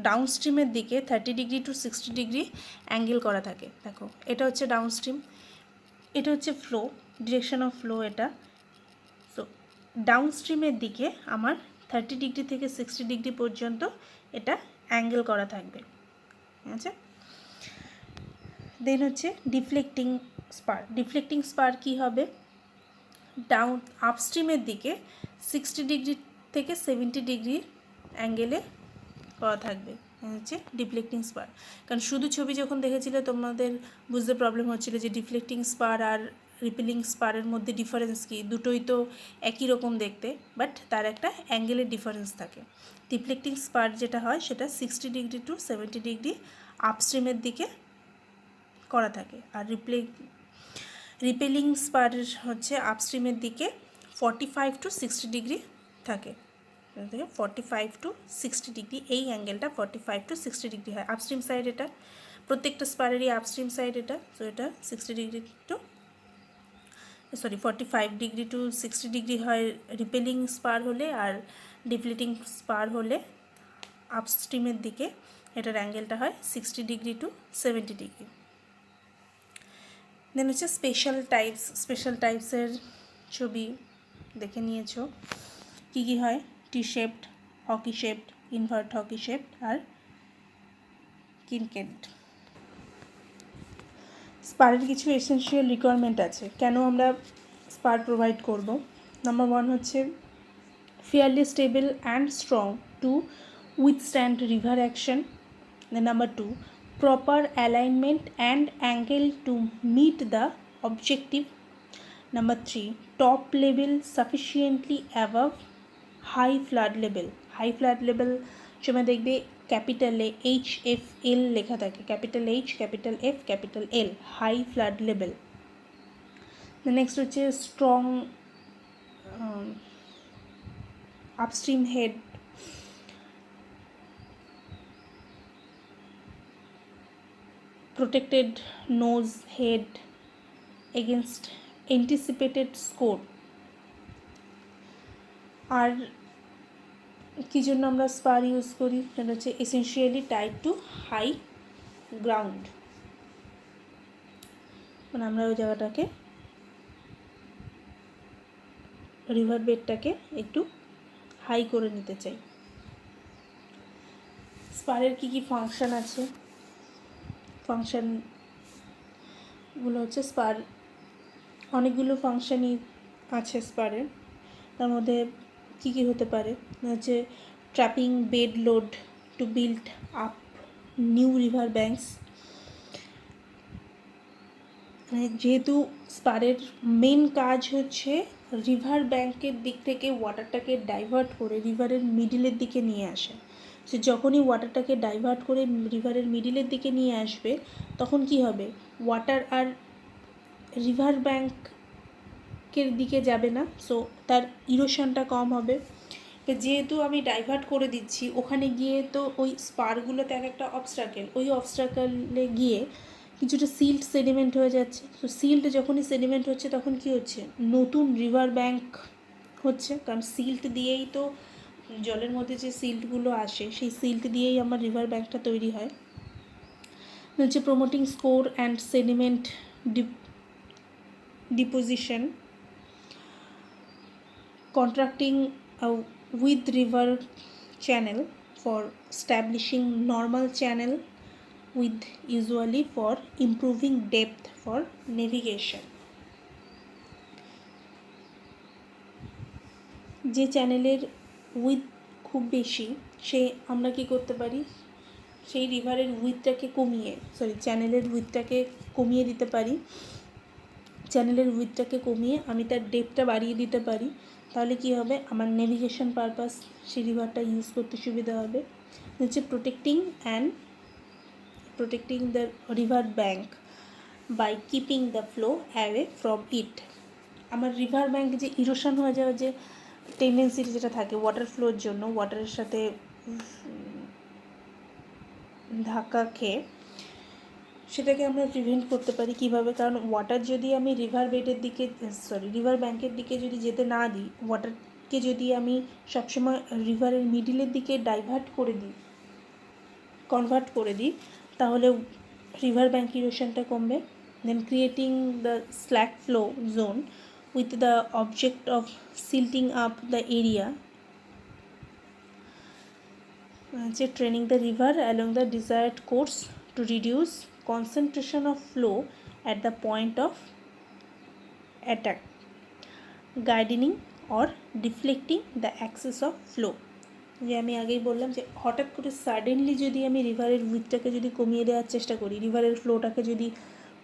ডাউনস্ট্রিমের দিকে 30 ডিগ্রি টু 60 ডিগ্রি অ্যাঙ্গেল করা থাকে। দেখো, এটা হচ্ছে ডাউনস্ট্রিম, এটা হচ্ছে ফ্লো, ডিরেকশন অফ ফ্লো এটা। সো ডাউনস্ট্রিমের দিকে আমার 30 ডিগ্রি থেকে 60 ডিগ্রি পর্যন্ত এটা অ্যাঙ্গেল করা থাকবে। আচ্ছা, দেন হচ্ছে ডিফ্লেক্টিং স্পার। ডিফ্লেক্টিং স্পার কী হবে? আপস্ট্রিমের দিকে 60 ডিগ্রি থেকে 70 ডিগ্রি অ্যাঙ্গেলে করা থাকবে, হচ্ছে ডিফ্লেক্টিং স্পার। কারণ শুধু ছবি যখন দেখেছিলে তোমাদের বুঝতে প্রবলেম হচ্ছিল যে ডিফ্লেক্টিং স্পার আর রিপেলিং স্পারের মধ্যে ডিফারেন্স কী। দুটোই তো একই রকম দেখতে, বাট তার একটা অ্যাঙ্গেলের ডিফারেন্স থাকে। ডিফ্লেক্টিং স্পার যেটা হয় সেটা 60 ডিগ্রি টু 70 ডিগ্রি আপস্ট্রিমের দিকে করা থাকে। আর রিপেলিং স্পার হচ্ছে আপস্ট্রিমের দিকে 45 টু 60 ডিগ্রি থাকে। 45 টু 60 ডিগ্রি, এই অ্যাঙ্গেলটা 45 টু 60 ডিগ্রি হয়। আপস্ট্রিম সাইড এটা, প্রত্যেকটা স্পারেরই আপস্ট্রিম সাইড এটা। সো এটা 60 degree to 45 degree to 60 degree হয় রিপেলিং স্পার হলে, আর ডিফ্লেটিং স্পার হলে আপস্ট্রিমের দিকে এটার অ্যাঙ্গেলটা হয় 60 ডিগ্রি টু 70 ডিগ্রি। দেন হচ্ছে স্পেশাল টাইপসের ছবি দেখে নিয়েছো, কী কী হয়? T shaped, hockey shaped, invert hockey shaped আর কিনকেড। স্পারের কিছু এসেনশিয়াল রিকোয়ারমেন্ট আছে, কেন আমরা স্পার প্রোভাইড করব। নাম্বার 1 হচ্ছে fairly stable and strong to withstand river action. Then number 2, proper alignment and angle to meet the objective. Number 3, top level sufficiently above high flood level. High flood level সময় দেখবে capital HFL লেখা থাকে, capital H, capital F, capital L, high flood level. Next হচ্ছে strong upstream head, protected nose head against anticipated score. আর কী জন্য আমরা spur use করি? সেটা হচ্ছে essentially tied to high ground, মানে আমরা ওই জায়গাটাকে, রিভার বেডটাকে একটু হাই করে নিতে চাই। স্পারের কী কী ফাংশন আছে? ফাংশনগুলো হচ্ছে, স্পার অনেকগুলো ফাংশনই আছে স্পারের, তার মধ্যে কী কী হতে পারে হচ্ছে trapping bed load to build up new river banks, যেহেতু স্পারের মেন কাজ হচ্ছে রিভার ব্যাঙ্কের দিক থেকে ওয়াটারটাকে ডাইভার্ট করে রিভারের মিডিলের দিকে নিয়ে আসে। সে যখনই ওয়াটারটাকে ডাইভার্ট করে রিভারের মিডিলের দিকে নিয়ে আসবে তখন কি হবে, ওয়াটার আর রিভার ব্যাঙ্কের দিকে যাবে না, সো তার ইরোশনটা কম হবে। যেহেতু আমি ডাইভার্ট করে দিচ্ছি ওখানে গিয়ে তো ওই স্পারগুলোতে এক একটা অবস্ট্রাকেল, ওই অবস্ট্রাকেলে গিয়ে কিছুটা সিল্ট সেডিমেন্ট হয়ে যাচ্ছে। তো সিল্ট যখনই সেডিমেন্ট হচ্ছে তখন কি হচ্ছে, নতুন রিভার ব্যাঙ্ক হচ্ছে, কারণ সিল্ট দিয়েই তো জলের মধ্যে যে সিল্টগুলো আসে সেই সিল্ট দিয়েই আমার রিভার ব্যাঙ্কটা তৈরি হয়। হচ্ছে promoting score and sediment deposition, contracting with river channel for establishing normal channel with usually for improving depth for navigation. যে চ্যানেলের উইথ খুব বেশি সে আমরা কি করতে পারি, সেই রিভারের উইথটাকে চ্যানেলের উইথটাকে কমিয়ে দিতে পারি, চ্যানেলের উইথটাকে কমিয়ে আমি তার ডেপথটা বাড়িয়ে দিতে পারি। তাহলে কি হবে, আমার নেভিগেশন পারপাস সেই রিভারটা ইউজ করতে সুবিধা হবে। হচ্ছে protecting the river bank by keeping the flow away from it. আমার রিভার ব্যাঙ্ক যে ইরোশন হয়ে যাওয়ার যে টেন্ডেন্সি যেটা থাকে ওয়াটার ফ্লোর জন্য, ওয়াটারের সাথে ধাক্কা খেয়ে, সেটাকে আমরা প্রিভেন্ট করতে পারি কীভাবে, কারণ ওয়াটার যদি আমি রিভার ব্যাঙ্কের দিকে যদি যেতে না দিই, ওয়াটারকে যদি আমি সবসময় রিভারের মিডিলের দিকে কনভার্ট করে দিই তাহলে রিভার ব্যাঙ্ক ইরোশনটা কমবে। Then creating the slack flow zone with the object of silting up the area, যে training the river along the desired course to reduce concentration of flow at the point of attack, guiding or deflecting the axis of flow। যে আমি আগেই বললাম যে হঠাৎ করে suddenly যদি আমি রিভারের উইথটাকে যদি কমিয়ে দেওয়ার চেষ্টা করি, রিভারের ফ্লোটাকে যদি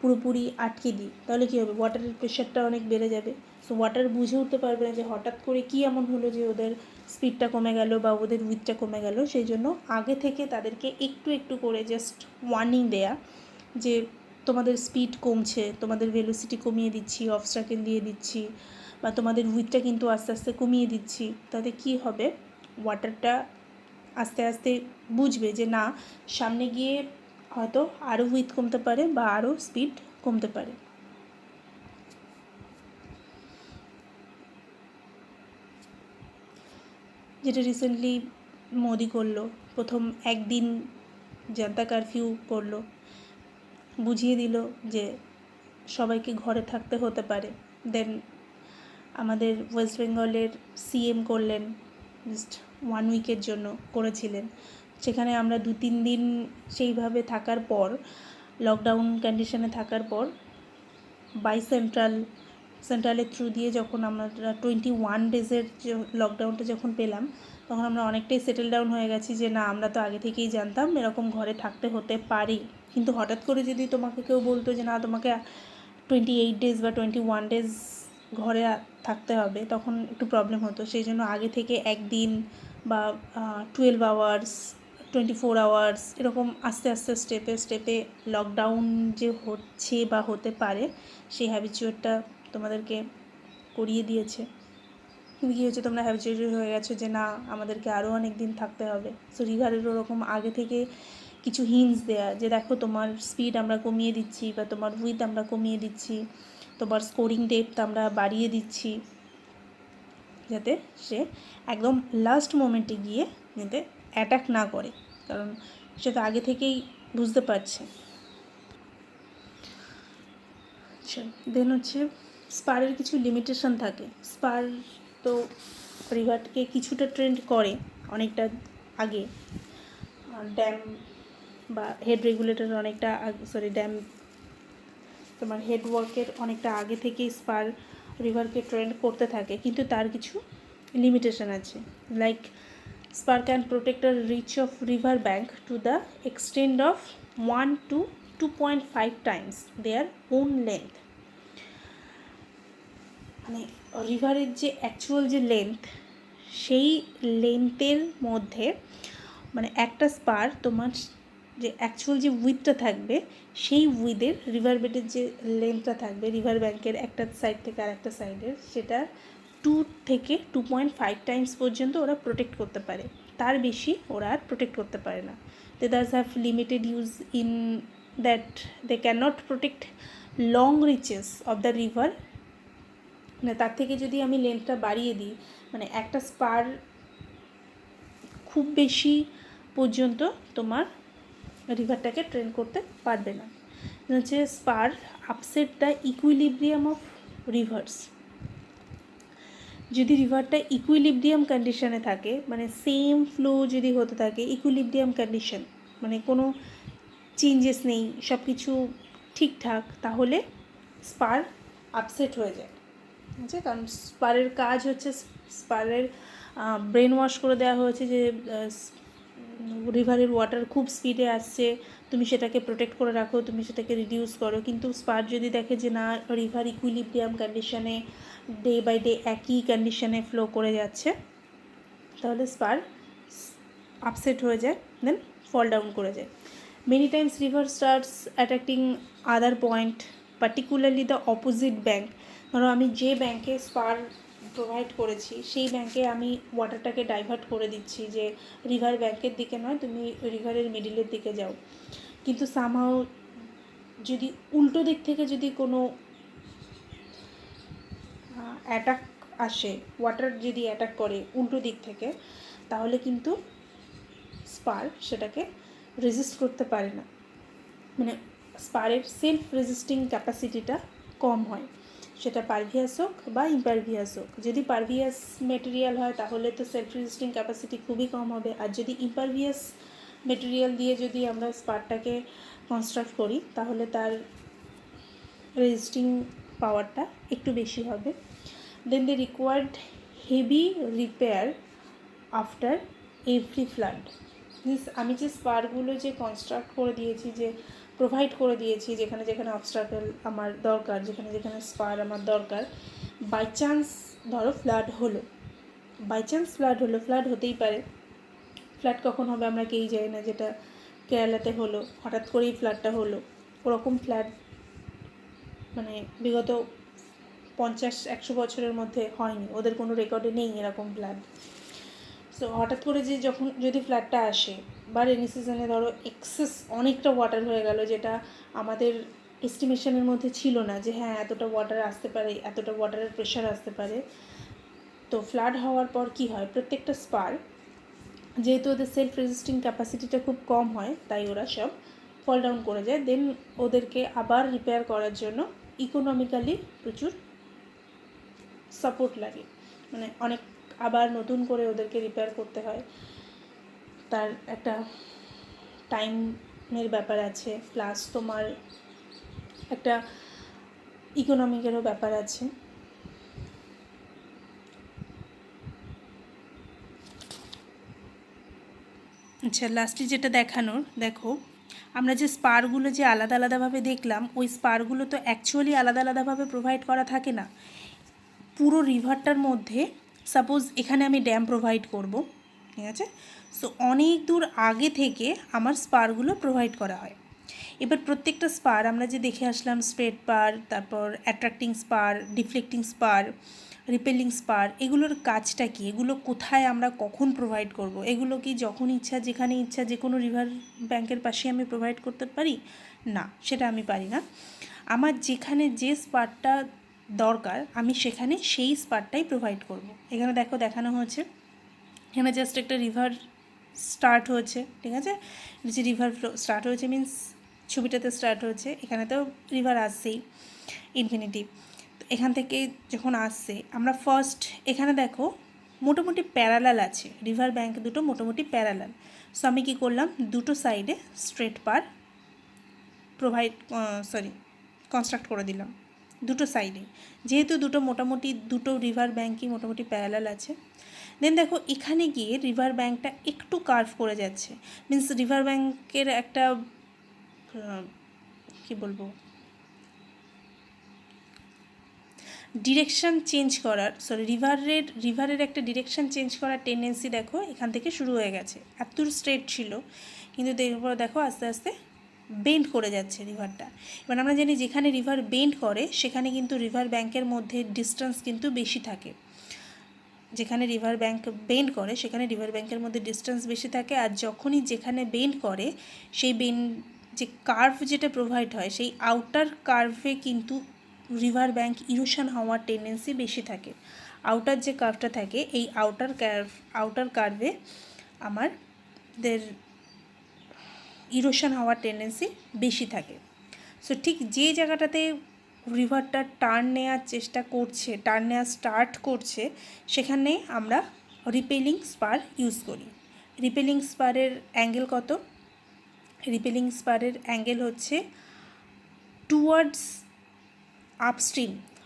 পুরোপুরি আটকে দিই তাহলে কী হবে, ওয়াটারের প্রেশারটা অনেক বেড়ে যাবে। সো ওয়াটার বুঝে উঠতে পারবে না যে হঠাৎ করে কী এমন হলো যে ওদের স্পিডটা কমে গেল বা ওদের উইথটা কমে গেল। সেই জন্য আগে থেকে তাদেরকে একটু একটু করে জাস্ট ওয়ার্নিং দেয়া যে তোমাদের স্পিড কমছে, তোমাদের ভেলোসিটি কমিয়ে দিচ্ছি, অবস্ট্রাকেল দিয়ে দিচ্ছি, বা তোমাদের উইথটা কিন্তু আস্তে আস্তে কমিয়ে দিচ্ছি। তাতে কি হবে, ওয়াটারটা আস্তে আস্তে বুঝবে যে না, সামনে গিয়ে হয়তো আরও উইথ কমতে পারে বা আরও স্পিড কমতে পারে। যেটা রিসেন্টলি মোদি করলো, প্রথম একদিন জনতা কারফিউ করলো, বুঝিয়ে দিল যে সবাইকে ঘরে থাকতে হতে পারে। দেন আমাদের ওয়েস্ট বেঙ্গলের সিএম করলেন জাস্ট 1 উইকের জন্য করেছিলেন, সেখানে আমরা 2-3 দিন সেইভাবে থাকার পর, লকডাউন কন্ডিশনে থাকার পর বাই সেন্ট্রালের থ্রু দিয়ে যখন আমরা 21 ডেজের যে লকডাউনটা যখন পেলাম তখন আমরা অনেকটাই সেটেল ডাউন হয়ে গেছি যে না, আমরা তো আগে থেকেই জানতাম এরকম ঘরে থাকতে হতে পারে। কিন্তু হঠাৎ করে যদি তোমাকে কেউ বলতো যে না, তোমাকে 28 ডেজ বা 21 ডেজ ঘরে থাকতে হবে, তখন একটু প্রবলেম হতো। সেই জন্য আগে থেকে একদিন বা 12 আওয়ার্স, 24 আওয়ার্স এরকম আস্তে আস্তে স্টেপে লকডাউন যে হচ্ছে বা হতে পারে সেই হ্যাবিচুয়েটটা তোমাদেরকে করিয়ে দিয়েছে। কিন্তু কী হচ্ছে, তোমরা হ্যাবিচুয়েটেড হয়ে গেছো যে না, আমাদেরকে আরও অনেক দিন থাকতে হবে। সো রিভারের ওরকম আগে থেকে কিছু হিন্টস দেয়া যে দেখো তোমার স্পিড আমরা কমিয়ে দিচ্ছি বা তোমার উইথ আমরা কমিয়ে দিচ্ছি, তোমার স্কোরিং ডেপথ আমরা বাড়িয়ে দিচ্ছি, যাতে সে একদম লাস্ট মোমেন্টে গিয়ে যাতে অ্যাটাক না করে, কারণ সে তো আগে থেকেই বুঝতে পারছে। আচ্ছা, দেন হচ্ছে স্পারের কিছু লিমিটেশন থাকে। স্পার তো রিভারকে কিছুটা ট্রেন্ড করে অনেকটা আগে, ড্যাম বা হেড রেগুলেটর অনেকটা ড্যাম তোমার হেডওয়ার্কের অনেকটা আগে থেকেই স্পার রিভারকে ট্রেন্ড করতে থাকে, কিন্তু তার কিছু লিমিটেশন আছে, like spur can protect a reach of river bank to the extend of 1 to 2.5 times their own length. মানে রিভারের যে অ্যাকচুয়াল যে লেন্থ, সেই লেন্থের মধ্যে মানে একটা স্পার তোমার যে অ্যাকচুয়াল যে উইথটা থাকবে, সেই উইথের রিভার বেডের যে লেন্থটা থাকবে রিভার ব্যাঙ্কের একটা সাইড থেকে আর একটা সাইডের, সেটা 2 থেকে 2.5 টাইমস পর্যন্ত ওরা প্রোটেক্ট করতে পারে, তার বেশি ওরা আর প্রোটেক্ট করতে পারে না। They thus have limited use in that they can not protect long reaches of the river. মানে তার থেকে যদি আমি লেন্থটা বাড়িয়ে দিই, মানে একটা স্পার খুব বেশি পর্যন্ত তোমার রিভারটাকে ট্রেন করতে পারবে না। হচ্ছে spur upset the equilibrium of rivers. যদি রিভারটা ইকুইলিব্রিয়াম কন্ডিশনে থাকে, মানে সেম ফ্লো যদি হতে থাকে, ইকুইলিব্রিয়াম কন্ডিশন মানে কোনো চেঞ্জেস নেই, সব কিছু ঠিকঠাক, তাহলে স্পার আপসেট হয়ে যায়। ঠিক আছে, কারণ স্পারের কাজ হচ্ছে, স্পারের ব্রেন ওয়াশ করে দেওয়া হয়েছে যে রিভারের ওয়াটার খুব স্পিডে আসছে, তুমি সেটাকে প্রোটেক্ট করে রাখো, তুমি সেটাকে রিডিউস করো। কিন্তু স্পার যদি দেখে যে না, রিভার ইকুইলিব্রিয়াম কন্ডিশনে ডে বাই ডে একই কন্ডিশনে ফ্লো করে যাচ্ছে, তাহলে স্পার আপসেট হয়ে যায়, দেন ফল ডাউন করে যায়। Many Times river starts attracting other point, particularly the opposite bank. ধরো আমি যে ব্যাঙ্কে স্পার প্রোভাইড করেছি, সেই ব্যাঙ্কে আমি ওয়াটারটাকে ডাইভার্ট করে দিচ্ছি যে রিভার ব্যাঙ্কের দিকে নয়, তুমি রিভারের মিডিলের দিকে যাও। কিন্তু সামহাও যদি উল্টো দিক থেকে যদি কোনো অ্যাটাক আসে, ওয়াটার যদি অ্যাটাক করে উল্টো দিক থেকে, তাহলে কিন্তু স্পার সেটাকে রেজিস্ট করতে পারে না। মানে স্পারের সেলফ রেজিস্টিং ক্যাপাসিটিটা কম হয়, সেটা পারভিয়াস হোক বা ইম্পারভিয়াস হোক। যদি পারভিয়াস মেটেরিয়াল হয় তাহলে তো সেলফ রেজিস্টিং ক্যাপাসিটি খুবই কম হবে, আর যদি ইম্পারভিয়াস মেটেরিয়াল দিয়ে যদি আমরা স্পারটাকে কনস্ট্রাক্ট করি, তাহলে তার রেজিস্টিং পাওয়ারটা একটু বেশি হবে। Then they required heavy repair after every flood. আমি যে স্পারগুলো যে কনস্ট্রাক্ট করে দিয়েছি, যে প্রোভাইড করে দিয়েছি, যেখানে যেখানে অবস্ট্রাকল আমার দরকার, যেখানে যেখানে স্পার আমার দরকার, বাই চান্স ধরো ফ্লাড হলো, ফ্লাড হতেই পারে। ফ্লাড কখন হবে আমরা কেউই জানি না, যেটা কেরালাতে হলো, হঠাৎ করেই ফ্লাডটা হলো। ওরকম ফ্লাড মানে বিগত 50-100 বছরের মধ্যে হয়নি, ওদের কোনো রেকর্ডে নেই এরকম ফ্লাড। সো হঠাৎ করে যে যখন যদি ফ্লাডটা আসে, বা রেনি সিজনে ধরো এক্সেস অনেকটা ওয়াটার হয়ে গেল, যেটা আমাদের এস্টিমেশনের মধ্যে ছিল না যে হ্যাঁ এতটা ওয়াটার আসতে পারে, এতটা ওয়াটারের প্রেশার আসতে পারে। তো ফ্লাড হওয়ার পর কি হয়, প্রত্যেকটা স্পার, যেহেতু ওদের সেলফ রেজিস্টিং ক্যাপাসিটিটা খুব কম হয়, তাই ওরা সব ফল ডাউন করে যায়। দেন ওদেরকে আবার রিপেয়ার করার জন্য ইকোনমিক্যালি প্রচুর সাপোর্ট লাগে, মানে অনেক আবার নতুন করে ওদেরকে রিপেয়ার করতে হয়, তার একটা টাইমের ব্যাপার আছে, প্লাস তোমার একটা ইকোনমিকেরও ব্যাপার আছে। আচ্ছা, লাস্টে যেটা দেখানোর, দেখো আমরা যে স্পারগুলো যে আলাদা আলাদাভাবে দেখলাম, ওই স্পারগুলো তো অ্যাকচুয়ালি আলাদা আলাদাভাবে প্রোভাইড করা থাকে না। পুরো রিভারটার মধ্যে সাপোজ এখানে আমি ড্যাম প্রোভাইড করব, ঠিক আছে, সো অনেক দূর আগে থেকে আমার স্পারগুলো প্রোভাইড করা হয়। এবার প্রত্যেকটা স্পার আমরা যে দেখে আসলাম, স্প্রেড স্পার, তারপর attracting spur, deflecting spur, repelling spur, এগুলোর কাজটা কি, এগুলো কোথায় আমরা কখন প্রোভাইড করব, এগুলো কি যখন ইচ্ছা যেখানে ইচ্ছা যে কোনো রিভার ব্যাঙ্কের পাশে আমি প্রোভাইড করতে পারি? না, সেটা আমি পারি না। আমার যেখানে যে স্পারটা দরকার আমি সেখানে সেই স্পারটাই প্রোভাইড করব। এখানে দেখো দেখানো হয়েছে, এখানে জাস্ট একটা রিভার স্টার্ট হয়েছে, ঠিক আছে, যে রিভার ফ্লো স্টার্ট হয়েছে মিন্স ছবিটাতে স্টার্ট হয়েছে, এখানে তো রিভার আসছেই ইনফিনিটিভ। তো এখান থেকে যখন আসছে আমরা ফার্স্ট এখানে দেখো মোটামুটি প্যারালাল আছে, রিভার ব্যাঙ্ক দুটো মোটামুটি প্যারালাল। সো আমি কী করলাম, দুটো সাইডে স্ট্রেট পার কনস্ট্রাক্ট করে দিলাম। দুটো সাইডে, যেহেতু দুটো রিভার ব্যাঙ্কই মোটামুটি প্যারালাল আছে। দেন দেখো এখানে গিয়ে রিভার ব্যাঙ্কটা একটু কার্ভ করে যাচ্ছে, মিন্স রিভার ব্যাঙ্কের একটা কী বলবো ডিরেকশান চেঞ্জ করার রিভারের একটা ডিরেকশান চেঞ্জ করার টেন্ডেন্সি দেখো এখান থেকে শুরু হয়ে গেছে। এত স্ট্রেট ছিল কিন্তু দেখো আস্তে আস্তে বেন্ড করে যাচ্ছে রিভারটা। এবার আমরা জানি যেখানে রিভার বেন্ড করে সেখানে কিন্তু রিভার ব্যাঙ্কের মধ্যে ডিস্টেন্স কিন্তু বেশি থাকে, যেখানে রিভার ব্যাঙ্ক বেন্ড করে সেখানে রিভার ব্যাঙ্কের মধ্যে ডিস্টেন্স বেশি থাকে। আর যখনই যেখানে বেন্ড করে সেই যে কার্ভ যেটা প্রোভাইড হয় সেই আউটার কার্ভে কিন্তু রিভার ব্যাঙ্ক ইরোশন হওয়ার টেন্ডেন্সি বেশি থাকে। আউটার যে কার্ভটা থাকে এই আউটার কার্ভে আমাদের ইরোশন হওয়ার টেন্ডেন্সি বেশি থাকে। সো ঠিক যে জায়গাটাতে রিভারটা টার্ন নেওয়ার স্টার্ট করছে সেখানে আমরা রিপেলিং স্পার ইউজ করি। রিপেলিং স্পারের অ্যাঙ্গেল কত? রিপেলিং স্পারের অ্যাঙ্গেল হচ্ছে টুয়ার্ডস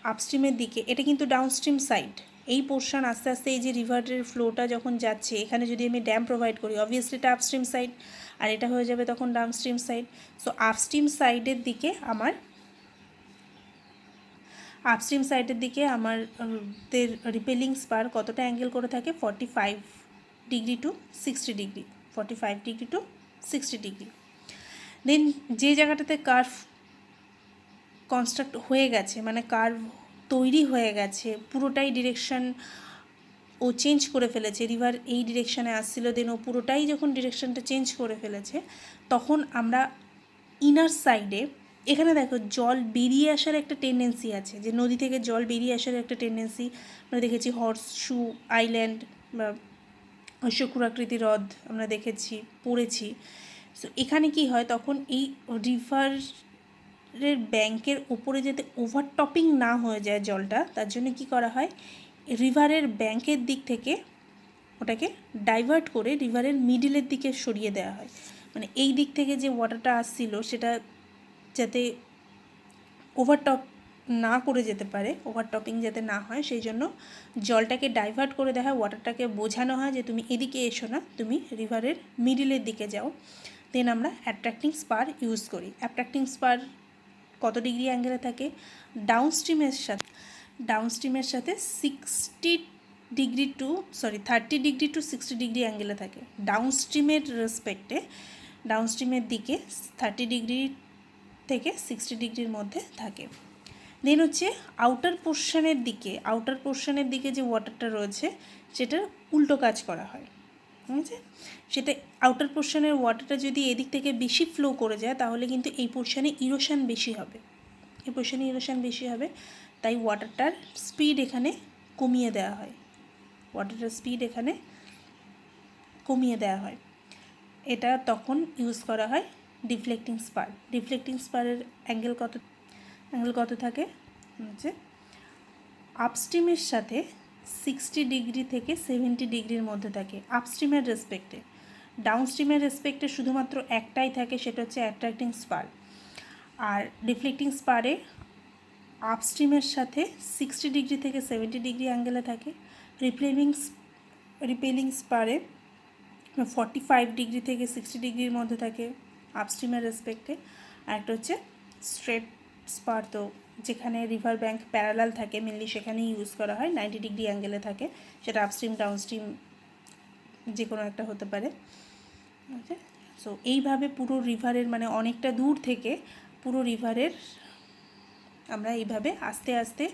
আপস্ট্রিমের দিকে। এটা কিন্তু ডাউনস্ট্রিম সাইড। এই পোর্শন আস্তে আস্তে এই যে রিভারের ফ্লোটা যখন যাচ্ছে এখানে যদি আমি ড্যাম প্রোভাইড করি অবভিয়াসলি এটা আপস্ট্রিম সাইড, আর এটা হয়ে যাবে তখন ডাউনস্ট্রিম সাইড। সো আপস্ট্রিম সাইডের দিকে আমাদের রিপেলিং স্পার কতটা অ্যাঙ্গেল করে থাকে? 45 degree to 60 degree. 45 degree to 60 degree. Then যে জায়গাটাতে কার্ভ কনস্ট্রাক্ট হয়ে গেছে, মানে কার্ভ তৈরি হয়ে গেছে, পুরোটাই ডিরেকশন ও চেঞ্জ করে ফেলেছে, রিভার এই ডিরেকশানে আসছিল, দেন ও পুরোটাই যখন ডিরেকশানটা চেঞ্জ করে ফেলেছে তখন আমরা ইনার সাইডে, এখানে দেখো জল বেরিয়ে আসার একটা টেন্ডেন্সি আছে, যে নদী থেকে জল বেরিয়ে আসার একটা টেন্ডেন্সি আমরা দেখেছি। হর্সশু আইল্যান্ড বা চক্রাকৃতি হ্রদ আমরা দেখেছি, পড়েছি। সো এখানে কি হয় তখন এই রিভারের ব্যাঙ্কের ওপরে যাতে ওভারটপিং না হয়ে যায় জলটা, তার জন্য কি করা হয় রিভারের ব্যাঙ্কের দিক থেকে ওটাকে ডাইভার্ট করে রিভারের মিডিলের দিকে সরিয়ে দেওয়া হয়। মানে এই দিক থেকে যে ওয়াটারটা আসছিল সেটা যাতে ওভারটপ না করে যেতে পারে, ওভারটপিং যাতে না হয় সেই জন্য জলটাকে ডাইভার্ট করে দেওয়া হয়, ওয়াটারটাকে বোঝানো হয় যে তুমি এদিকে এসো না, তুমি রিভারের মিডিলের দিকে যাও। দেন আমরা অ্যাট্রাক্টিং স্পার ইউজ করি। অ্যাট্রাক্টিং স্পার কত ডিগ্রি অ্যাঙ্গেলে থাকে? ডাউনস্ট্রিমের সাথে 30 ডিগ্রি টু 60 ডিগ্রি অ্যাঙ্গেলে থাকে। ডাউনস্ট্রিমের দিকে 30 ডিগ্রি থেকে 60 ডিগ্রির মধ্যে থাকে। দেন হচ্ছে আউটার পোর্শনের দিকে যে ওয়াটারটা রয়েছে সেটা উল্টো কাজ করা হয়, ঠিক আছে? সেটা আউটার পোর্শনের ওয়াটারটা যদি এদিক থেকে বেশি ফ্লো করে যায় তাহলে কিন্তু এই পোর্শনে ইরোশন বেশি হবে, তাই ওয়াটারটার স্পিড এখানে কমিয়ে দেওয়া হয়। এটা তখন ইউজ করা হয় ডিফ্লেক্টিং স্পারের অ্যাঙ্গেল কত থাকে হচ্ছে আপস্ট্রিমের সাথে 60 ডিগ্রি থেকে 70 ডিগ্রির মধ্যে থাকে আপস্ট্রিমের রেসপেক্টে। ডাউনস্ট্রিমের রেসপেক্টে শুধুমাত্র একটাই থাকে, সেটা হচ্ছে অ্যাট্রাক্টিং স্পার। আর ডিফ্লেক্টিং স্পারে আপস্ট্রিমের সাথে 60 ডিগ্রি থেকে 70 ডিগ্রি অ্যাঙ্গেলে থাকে। রিপেলিং স্পারে 45 ডিগ্রি থেকে 60 ডিগ্রির মধ্যে থাকে আপস্ট্রিমের রেসপেক্টে। আর একটা হচ্ছে স্ট্রেট স্পার, তো যেখানে রিভার ব্যাঙ্ক প্যারালাল থাকে মেনলি সেখানেই ইউজ করা হয়, 90 ডিগ্রি অ্যাঙ্গেলে থাকে, সেটা আপস্ট্রিম ডাউনস্ট্রিম যে কোনো একটা হতে পারে। ওকে, সো এইভাবে পুরো রিভারের মানে অনেকটা দূর থেকে পুরো রিভারের আমরা এইভাবে আস্তে আস্তে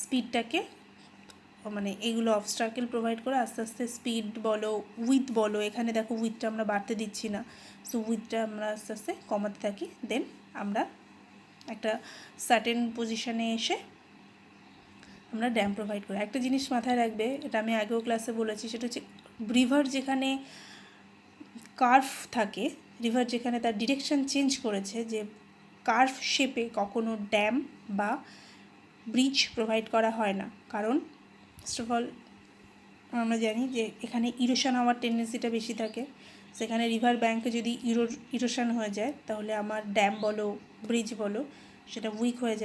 স্পিডটাকে মানে এইগুলো অবস্ট্রাকেল প্রোভাইড করে আস্তে আস্তে স্পিড বলো উইথ বলো, এখানে দেখো উইথটা আমরা বাড়তে দিচ্ছি না, সো উইথটা আমরা আস্তে আস্তে কমাতে থাকি। দেন আমরা একটা সার্টেন পজিশনে এসে আমরা ড্যাম প্রোভাইড করি। একটা জিনিস মাথায় রাখবে, এটা আমি আগেও ক্লাসে বলেছি, সেটা হচ্ছে রিভার যেখানে কার্ভ থাকে, রিভার যেখানে তার ডিরেকশন চেঞ্জ করেছে, যে কার্ভ শেপে কখনো ড্যাম বা ব্রিজ প্রোভাইড করা হয় না, কারণ ফার্স্ট অফ অল আমরা জানি যে এখানে ইরোশন হওয়ার টেন্ডেন্সিটা বেশি থাকে। সেখানে রিভার ব্যাঙ্কে যদি ইরোশন হয়ে যায় তাহলে আমার ড্যাম বলো ব্রিজ বলো সেটা উইক হয়ে যাবে।